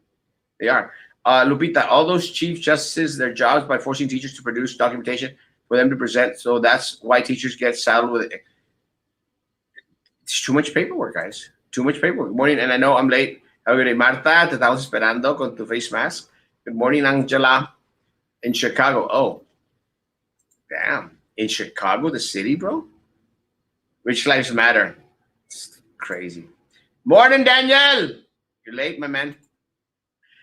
they are. Lupita, all those chief justices, their jobs by forcing teachers to produce documentation for them to present. So that's why teachers get saddled with it. It's too much paperwork, guys. Too much paperwork. Good morning, and I know I'm late. Have a good day. Marta, te estamos esperando con tu face mask. Good morning, Angela. In Chicago. Oh, damn. In Chicago, the city, bro? Rich lives matter. It's crazy. Morning, Daniel. You're late, my man.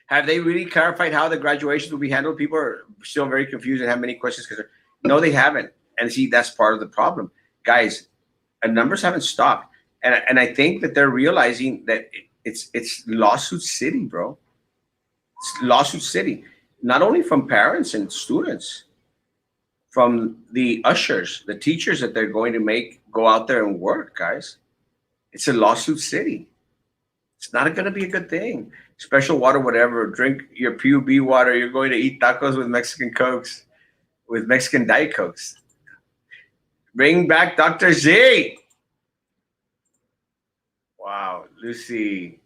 Have they really clarified how the graduations will be handled? People are still very confused and have many questions. No, they haven't. And see, that's part of the problem. Guys, numbers haven't stopped. And I think that they're realizing that it's lawsuit city, bro. It's lawsuit city. Not only from parents and students, from the ushers, the teachers that they're going to make go out there and work, guys. It's a lawsuit city. It's not going to be a good thing. Special water, whatever. Drink your PUB water. You're going to eat tacos with Mexican Cokes, with Mexican Diet Cokes. Bring back Dr. Z. Wow, Lucy.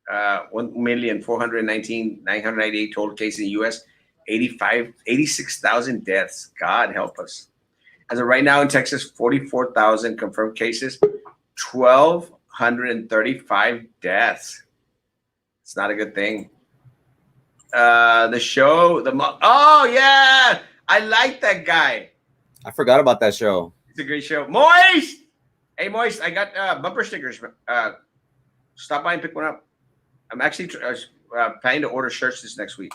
1,419,998 total cases in the U.S. 86,000 deaths. God help us. As of right now in Texas, 44,000 confirmed cases, 1,235 deaths. It's not a good thing. The show, oh yeah, I like that guy. I forgot about that show. It's a great show. Moist, hey Moist, I got bumper stickers. Stop by and pick one up. I'm actually planning to order shirts this next week.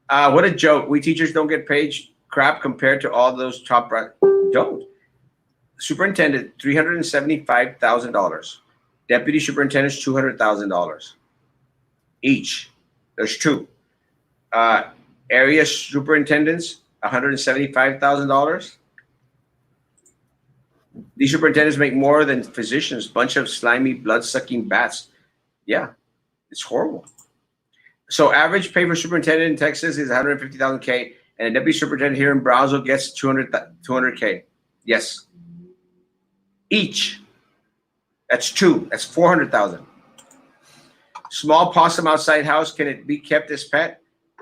What a joke. We teachers don't get paid crap compared to all those top don't. Superintendent, $375,000. Deputy superintendents, $200,000 each. There's two. Area superintendents, $175,000. These superintendents make more than physicians. Bunch of slimy, blood-sucking bats. Yeah, it's horrible. So average pay for superintendent in Texas is $150,000 and a deputy superintendent here in Brownsville gets $200K. Yes, each. That's two. That's $400,000. Small possum outside house. Can it be kept as pet?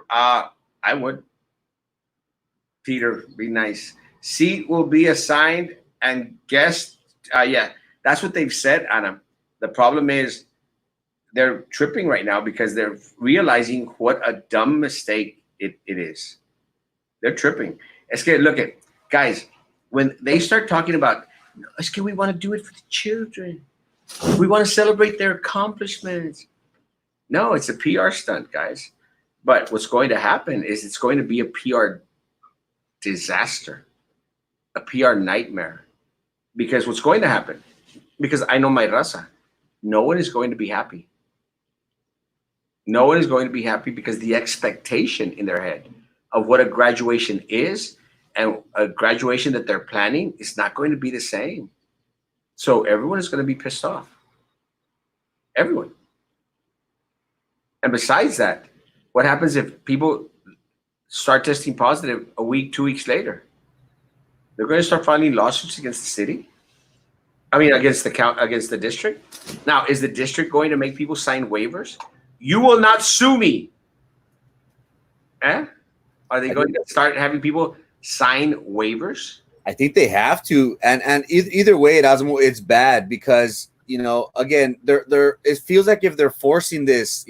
I would. Peter, be nice. Seat will be assigned and guest. Yeah, that's what they've said, Anna. The problem is they're tripping right now because they're realizing what a dumb mistake it is. They're tripping. Look at guys, when they start talking about, we want to do it for the children. We want to celebrate their accomplishments. No, it's a PR stunt, guys. But what's going to happen is it's going to be a PR disaster, a PR nightmare. Because what's going to happen, because I know my raza, no one is going to be happy. No one is going to be happy because the expectation in their head of what a graduation is and a graduation that they're planning is not going to be the same. So everyone is going to be pissed off. Everyone. And besides that, what happens if people start testing positive a week, 2 weeks later? They're going to start filing lawsuits against the city. I mean, against the district. Now, is the district going to make people sign waivers? You will not sue me. Eh? Are they going to start having people sign waivers? I think they have to, and either way, Erasmo, it's bad because again, they're it feels like if they're forcing this,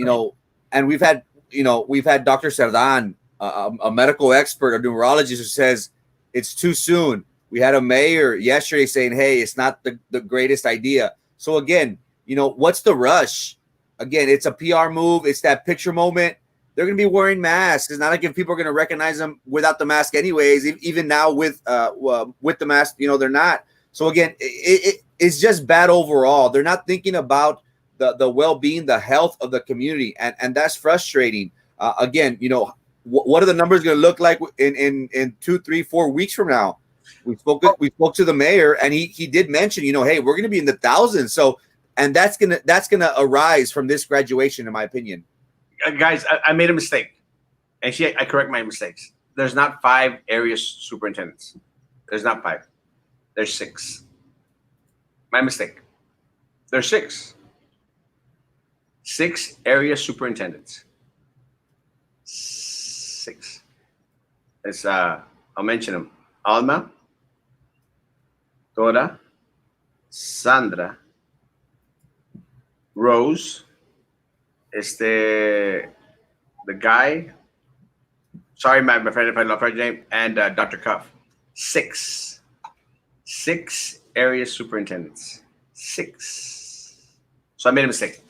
and we've had Dr. Cerdan, a medical expert, a neurologist, who says it's too soon. We had a mayor yesterday saying, hey, it's not the greatest idea. So again, what's the rush? again, it's a PR move. It's that picture moment. They're going to be wearing masks. It's not like if people are going to recognize them without the mask anyways. Even now with the mask, they're not. So again, it's just bad overall. They're not thinking about the well-being, the health of the community, and that's frustrating. Again, what are the numbers going to look like in 2, 3, 4 weeks from now? We spoke to the mayor, and he did mention, hey, we're going to be in the thousands. So, and that's gonna arise from this graduation, in my opinion. Guys, I made a mistake. Actually, I correct my mistakes. There's not 5 area superintendents. There's not 5. There's 6. My mistake. There's 6. 6 area superintendents. 6. It's I'll mention them. Alma, Dora, Sandra, Rose, the guy. Sorry, my friend, if I love her name, and Dr. Cuff. 6 area superintendents. 6. So I made a mistake.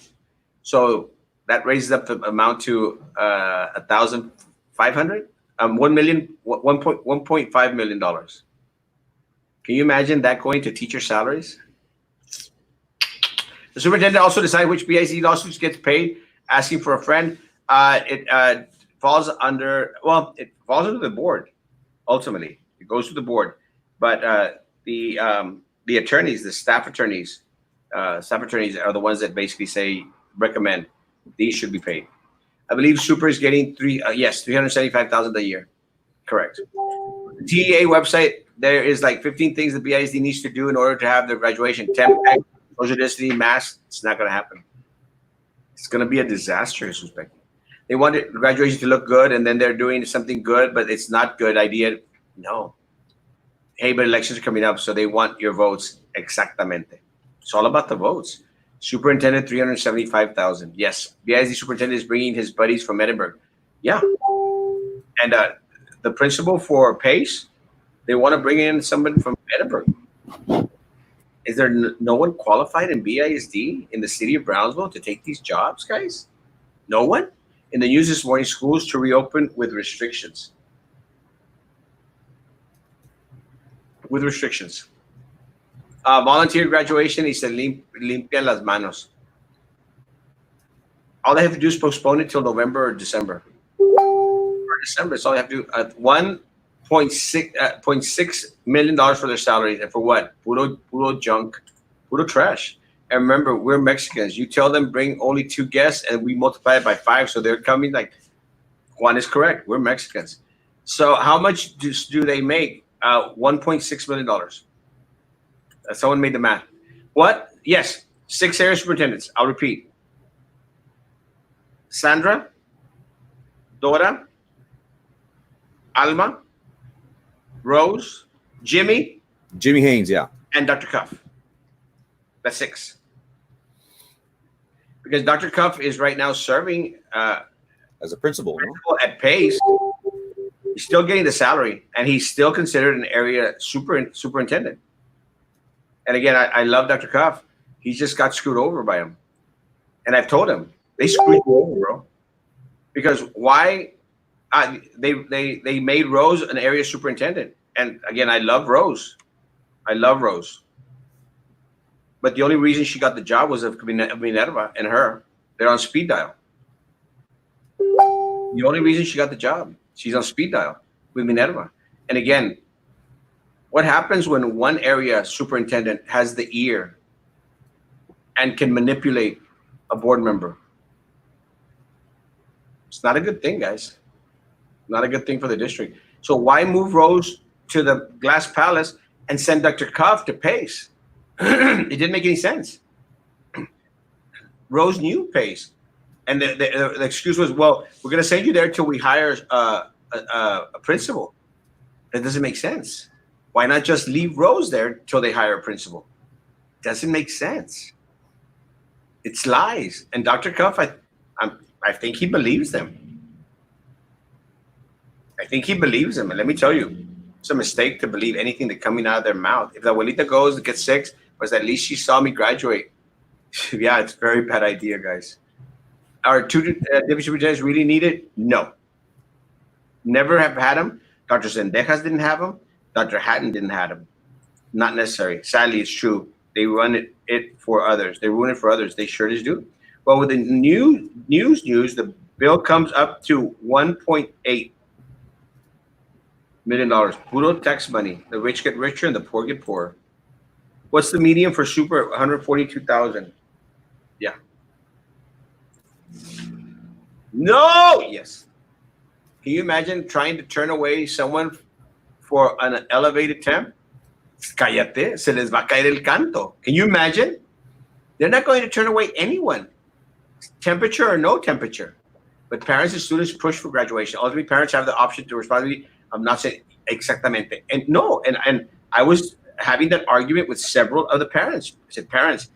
So that raises up the amount to 1,500, $1.5 million. Can you imagine that going to teacher salaries? The superintendent also decides which BIC lawsuits gets paid. Asking for a friend, it falls under the board. Ultimately, it goes to the board, but the attorneys, the staff attorneys are the ones that basically recommend these should be paid. I believe super is getting $375,000 a year. Correct. The TEA website, there is like 15 things the BISD needs to do in order to have their graduation. Temp, social distancing, masks. It's not going to happen. It's going to be a disaster. I suspect. They want graduation to look good, and then they're doing something good, but it's not good idea. No. Hey, but elections are coming up, so they want your votes. Exactamente. It's all about the votes. Superintendent, $375,000. Yes, BISD superintendent is bringing his buddies from Edinburgh. Yeah, and the principal for PACE, they want to bring in someone from Edinburgh. Is there no one qualified in BISD in the city of Brownsville to take these jobs, guys? No one? In the news this morning, schools to reopen with restrictions. With restrictions. Volunteer graduation, y se limpian las manos. All they have to do is postpone it till November or December. December, so they have to do $1.6 million for their salaries, and for what? Puro junk, puro trash. And remember, we're Mexicans. You tell them bring only 2 guests, and we multiply it by 5, so they're coming. Like Juan is correct. We're Mexicans. So how much do they make? $1.6 million. Someone made the math. What? Yes, 6 area superintendents. I'll repeat. Sandra, Dora, Alma, Rose, Jimmy Haynes, yeah, and Dr. Cuff. That's 6. Because Dr. Cuff is right now serving as a principal at PACE. He's still getting the salary, and he's still considered an area superintendent. And again, I love Dr. Cuff. He just got screwed over by him. And I've told him, they screwed you over, bro. Because why? They made Rose an area superintendent. And again, I love Rose. But the only reason she got the job was of Minerva and her. They're on speed dial. The only reason she got the job, she's on speed dial with Minerva. And again, what happens when one area superintendent has the ear and can manipulate a board member? It's not a good thing, guys. Not a good thing for the district. So why move Rose to the Glass Palace and send Dr. Cuff to PACE? It didn't make any sense. Rose knew PACE. And the excuse was, well, we're going to send you there till we hire a principal. That doesn't make sense. Why not just leave Rose there till they hire a principal? Doesn't make sense. It's lies. And Dr. Cuff, I think he believes them. I think he believes them. And let me tell you, it's a mistake to believe anything that's coming out of their mouth. If the abuelita goes and gets sick, but at least she saw me graduate. Yeah, it's a very bad idea, guys. Are two deputy superintendents really needed? No. Never have had them. Dr. Sendejas didn't have them. Dr. Hatton didn't have them. Not necessary. Sadly, it's true. They run it for others. They ruin it for others. They sure as do. But with the news, the bill comes up to $1.8 million. Puro tax money. The rich get richer and the poor get poorer. What's the median for super? 142,000. Yeah. No. Yes. Can you imagine trying to turn away someone for an elevated temp? Cállate, se les va a caer el canto. Can you imagine? They're not going to turn away anyone, temperature or no temperature. But parents and students push for graduation. Ultimately, parents have the option to responsibility. I'm not saying exactamente. And no, and I was having that argument with several of the parents. I said, parents,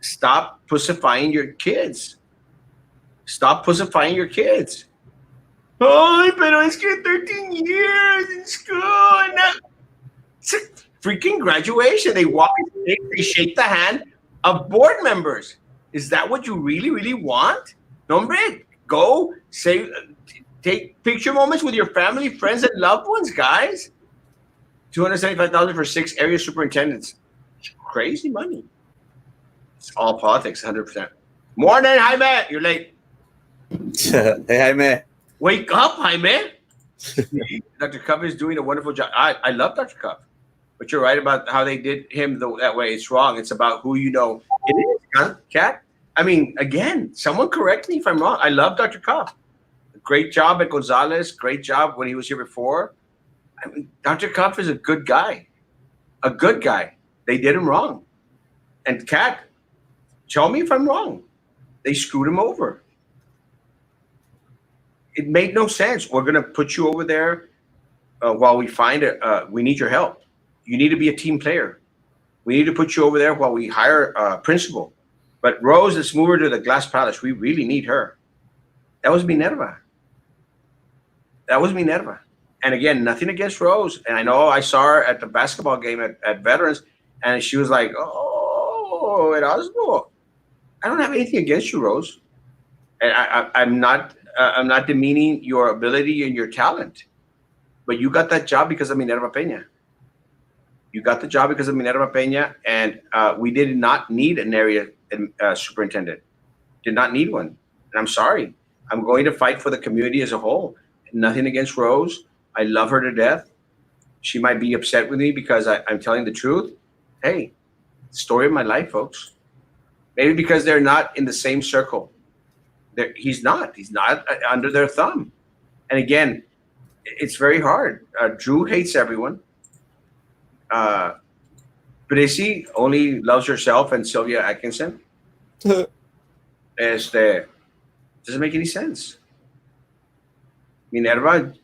stop pussifying your kids. Stop pussifying your kids. Oh, pero es que 13 years in school. It's a freaking graduation. They walk in, they shake the hand of board members. Is that what you really, really want? No, hombre, go say, take picture moments with your family, friends, and loved ones, guys. $275,000 for 6 area superintendents. It's crazy money. It's all politics, 100%. Morning, Jaime. You're late. Hey, Jaime. Wake up, Jaime. Dr. Cuff is doing a wonderful job. I love Dr. Cuff. But you're right about how they did him that way. It's wrong. It's about who you know. It is, huh, Kat? I mean, again, someone correct me if I'm wrong. I love Dr. Cuff. Great job at Gonzalez. Great job when he was here before. I mean, Dr. Cuff is a good guy. A good guy. They did him wrong. And Kat, tell me if I'm wrong. They screwed him over. It made no sense. We're going to put you over there while we find it. We need your help. You need to be a team player. We need to put you over there while we hire a principal. But Rose, let's move her to the Glass Palace. We really need her. That was Minerva. That was Minerva. And again, nothing against Rose. And I know I saw her at the basketball game at Veterans, and she was like, oh, Erasmo. I don't have anything against you, Rose. And I'm not demeaning your ability and your talent. But you got that job because of Minerva Peña. You got the job because of Minerva Peña, and we did not need an area superintendent. Did not need one. And I'm sorry. I'm going to fight for the community as a whole. Nothing against Rose. I love her to death. She might be upset with me because I'm telling the truth. Hey, story of my life, folks. Maybe because they're not in the same circle. He's not under their thumb. And again, it's very hard. Drew hates everyone. Prissy only loves herself and Sylvia Atkinson. Doesn't make any sense. Minerva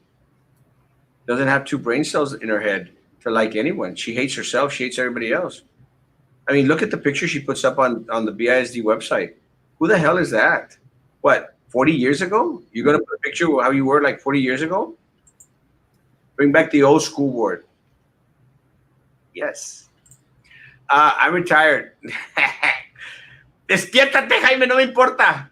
doesn't have 2 brain cells in her head to like anyone. She hates herself. She hates everybody else. I mean, look at the picture she puts up on the BISD website. Who the hell is that? What, 40 years ago? You're going to put a picture of how you were like 40 years ago? Bring back the old school board. Yes. I'm retired. Despiértate, Jaime, no me importa.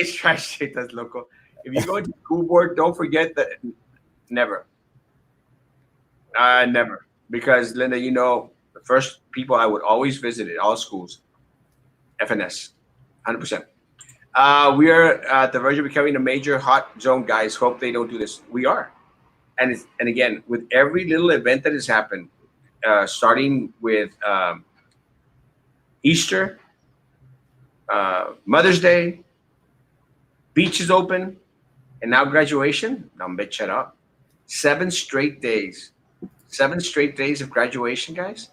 Estás loco. If you go to school board, don't forget that. Never. Never. Because, Linda, you know, the first people I would always visit at all schools, FNS, 100%. We are at the verge of becoming a major hot zone, guys. Hope they don't do this. We are. And again, with every little event that has happened, starting with Easter, Mother's Day, beach is open, and now graduation. Now, bitch, shut up. 7 straight days. 7 straight days of graduation, guys.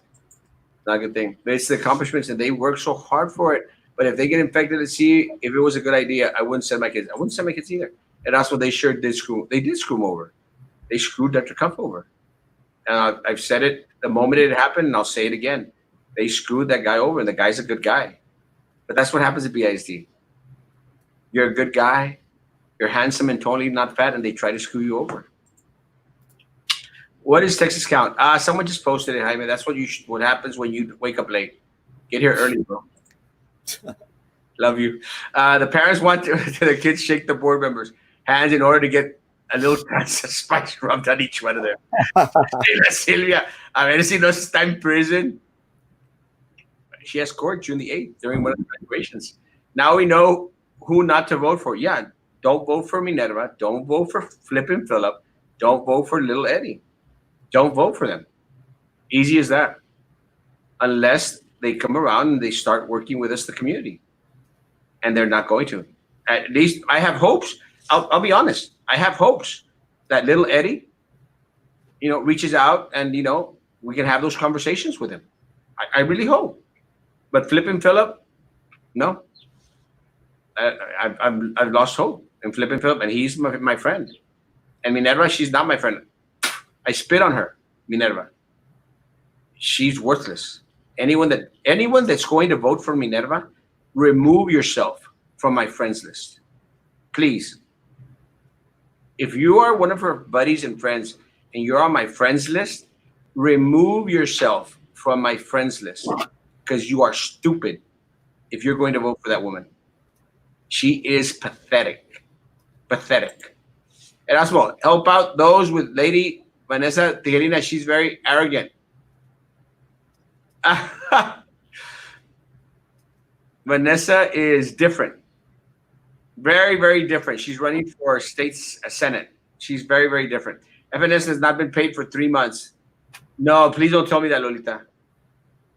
Not a good thing. But it's the accomplishments, and they work so hard for it. But if they get infected at sea, if it was a good idea, I wouldn't send my kids. I wouldn't send my kids either. And that's what they sure did screw. They did screw him over. They screwed Dr. Cuff over. And I've said it the moment it happened, and I'll say it again. They screwed that guy over, and the guy's a good guy. But that's what happens at BISD. You're a good guy. You're handsome and totally not fat, and they try to screw you over. What is Texas Count? Someone just posted it, Jaime. That's what happens when you wake up late. Get here early, bro. Love you. The parents want to the kids shake the board members' hands in order to get a little touch of spice rubbed on each one of them. Silvia, a ver si no está in prison. She has court June the 8th during one of the graduations. Now we know who not to vote for. Yeah, don't vote for Minerva. Don't vote for Flippin' Phillip. Don't vote for Little Eddie. Don't vote for them. Easy as that. Unless they come around and they start working with us, the community. And they're not going to. At least I have hopes. I'll be honest. I have hopes that Little Eddie, reaches out and, we can have those conversations with him. I really hope. But Flippin' Phillip, no. I've lost hope in Flippin' Phillip, and he's my friend. And Minerva, she's not my friend. I spit on her, Minerva. She's worthless. Anyone that's going to vote for Minerva, remove yourself from my friends list. Please. If you are one of her buddies and friends and you're on my friends list, remove yourself from my friends list because you are stupid if you're going to vote for that woman. She is pathetic. Pathetic. Erasmo, help out those with Lady Vanessa Tijerina. She's very arrogant. Vanessa is different. Very, very different. She's running for state's Senate. She's very, very different. Vanessa has not been paid for 3 months. No, please don't tell me that, Lolita.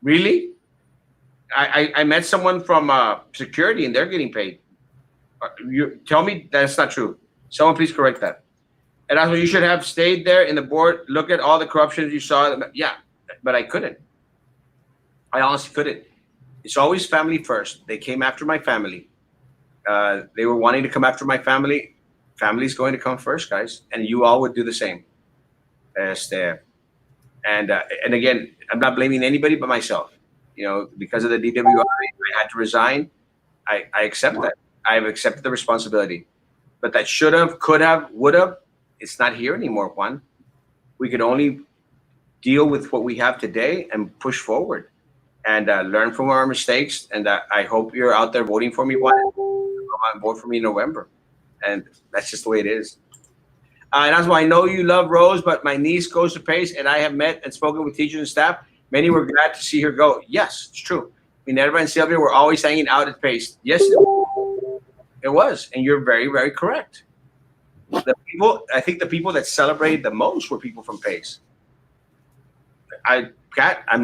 Really? I met someone from security and they're getting paid. You tell me that's not true. Someone please correct that. And also, you should have stayed there in the board. Look at all the corruptions you saw. Yeah, but I couldn't. I honestly couldn't. It's always family first. They came after my family. They were wanting to come after my family. Family's going to come first, guys, and you all would do the same. And again, I'm not blaming anybody but myself. Because of the DWI, I had to resign. I accept that. I have accepted the responsibility. But that should have, could have, would have, it's not here anymore, Juan. We can only deal with what we have today and push forward and learn from our mistakes. And I hope you're out there voting for me, Juan. Come on, vote for me in November. And that's just the way it is. And that's why I know you love Rose, but my niece goes to PACE, and I have met and spoken with teachers and staff. Many were glad to see her go. Yes, it's true. Minerva and Sylvia were always hanging out at PACE. Yes, it was. And you're very, very correct. I think the people that celebrated the most were people from PACE. Kat, I'm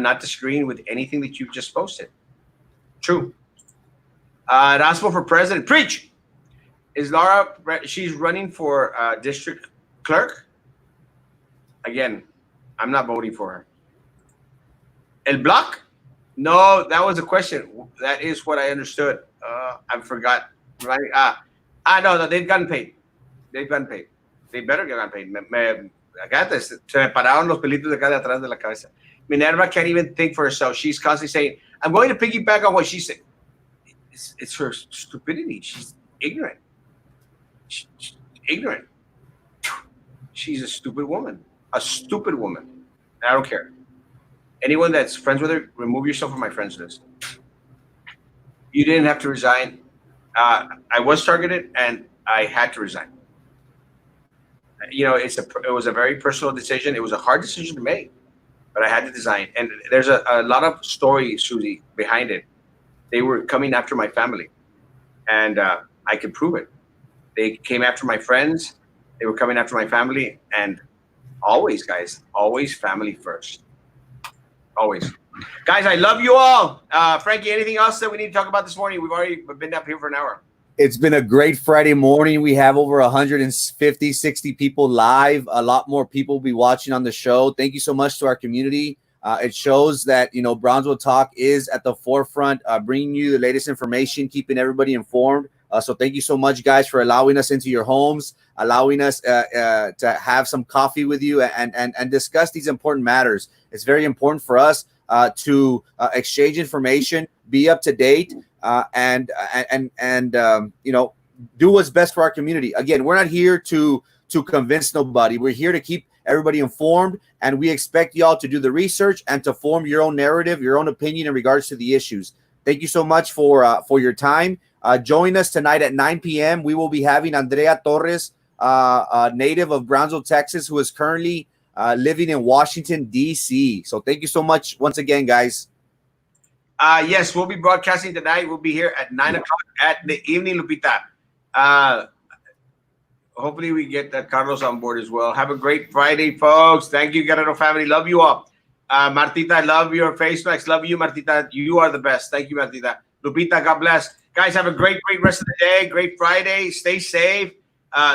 not disagreeing with anything that you've just posted. True. Erasmo for president. Preach. Is Laura, she's running for district clerk? Again, I'm not voting for her. El Bloc? No, that was a question. That is what I understood. I forgot. Right? No, they've gotten paid. They've gotten paid. They better get paid. Se me pararon los pelitos de acá de atrás de la cabeza. Minerva can't even think for herself. She's constantly saying, I'm going to piggyback on what she said. It's her stupidity. She's ignorant. She's ignorant. She's a stupid woman. A stupid woman. I don't care. Anyone that's friends with her, remove yourself from my friends list. You didn't have to resign. I was targeted, and I had to resign. It was a very personal decision. It was a hard decision to make, but I had to resign. And there's a lot of story, Susie, behind it. They were coming after my family, and I could prove it. They came after my friends. They were coming after my family, and always, guys, always family first. Always. Guys, I love you all. Frankie, anything else that we need to talk about this morning? We've already been up here for an hour. It's been a great Friday morning. We have over 150, 60 people live. A lot more people will be watching on the show. Thank you so much to our community. It shows that, Brownsville Talk is at the forefront, bringing you the latest information, keeping everybody informed. So thank you so much, guys, for allowing us into your homes, allowing us to have some coffee with you and discuss these important matters. It's very important for us to exchange information, be up to date, and do what's best for our community. Again, we're not here to convince nobody. We're here to keep everybody informed, and we expect y'all to do the research and to form your own narrative, your own opinion in regards to the issues. thank you so much for your time. Join us tonight at 9 p.m. We will be having Andrea Torres, a native of Brownsville, Texas, who is currently living in Washington, D.C. So thank you so much once again, guys. Yes, we'll be broadcasting tonight. We'll be here at 9 o'clock at the evening, Lupita. Hopefully we get Carlos on board as well. Have a great Friday, folks. Thank you, Guerrero family. Love you all. Martita, I love your face mask. Love you, Martita. You are the best. Thank you, Martita. Lupita, God bless. Guys, have a great rest of the day. Great Friday. Stay safe.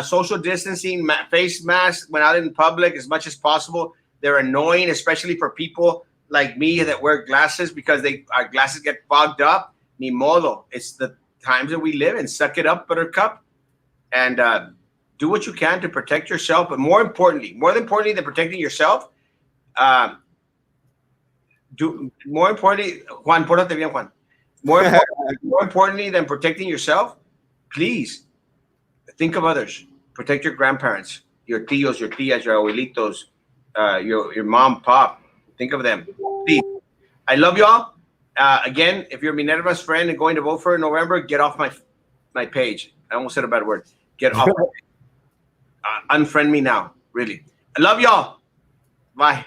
Social distancing, face masks when out in public as much as possible. They're annoying, especially for people like me that wear glasses because our glasses get fogged up. Ni modo. It's the times that we live in. Suck it up, buttercup. And do what you can to protect yourself. But more importantly than protecting yourself, Juan, pórtate bien, Juan. More importantly than protecting yourself, please think of others. Protect your grandparents, your tios, your tias, your abuelitos, your mom, pop. Think of them. Please. I love y'all. Again, if you're Minerva's friend and going to vote for her in November, get off my page. I almost said a bad word. Get off. Unfriend me now. Really. I love y'all. Bye.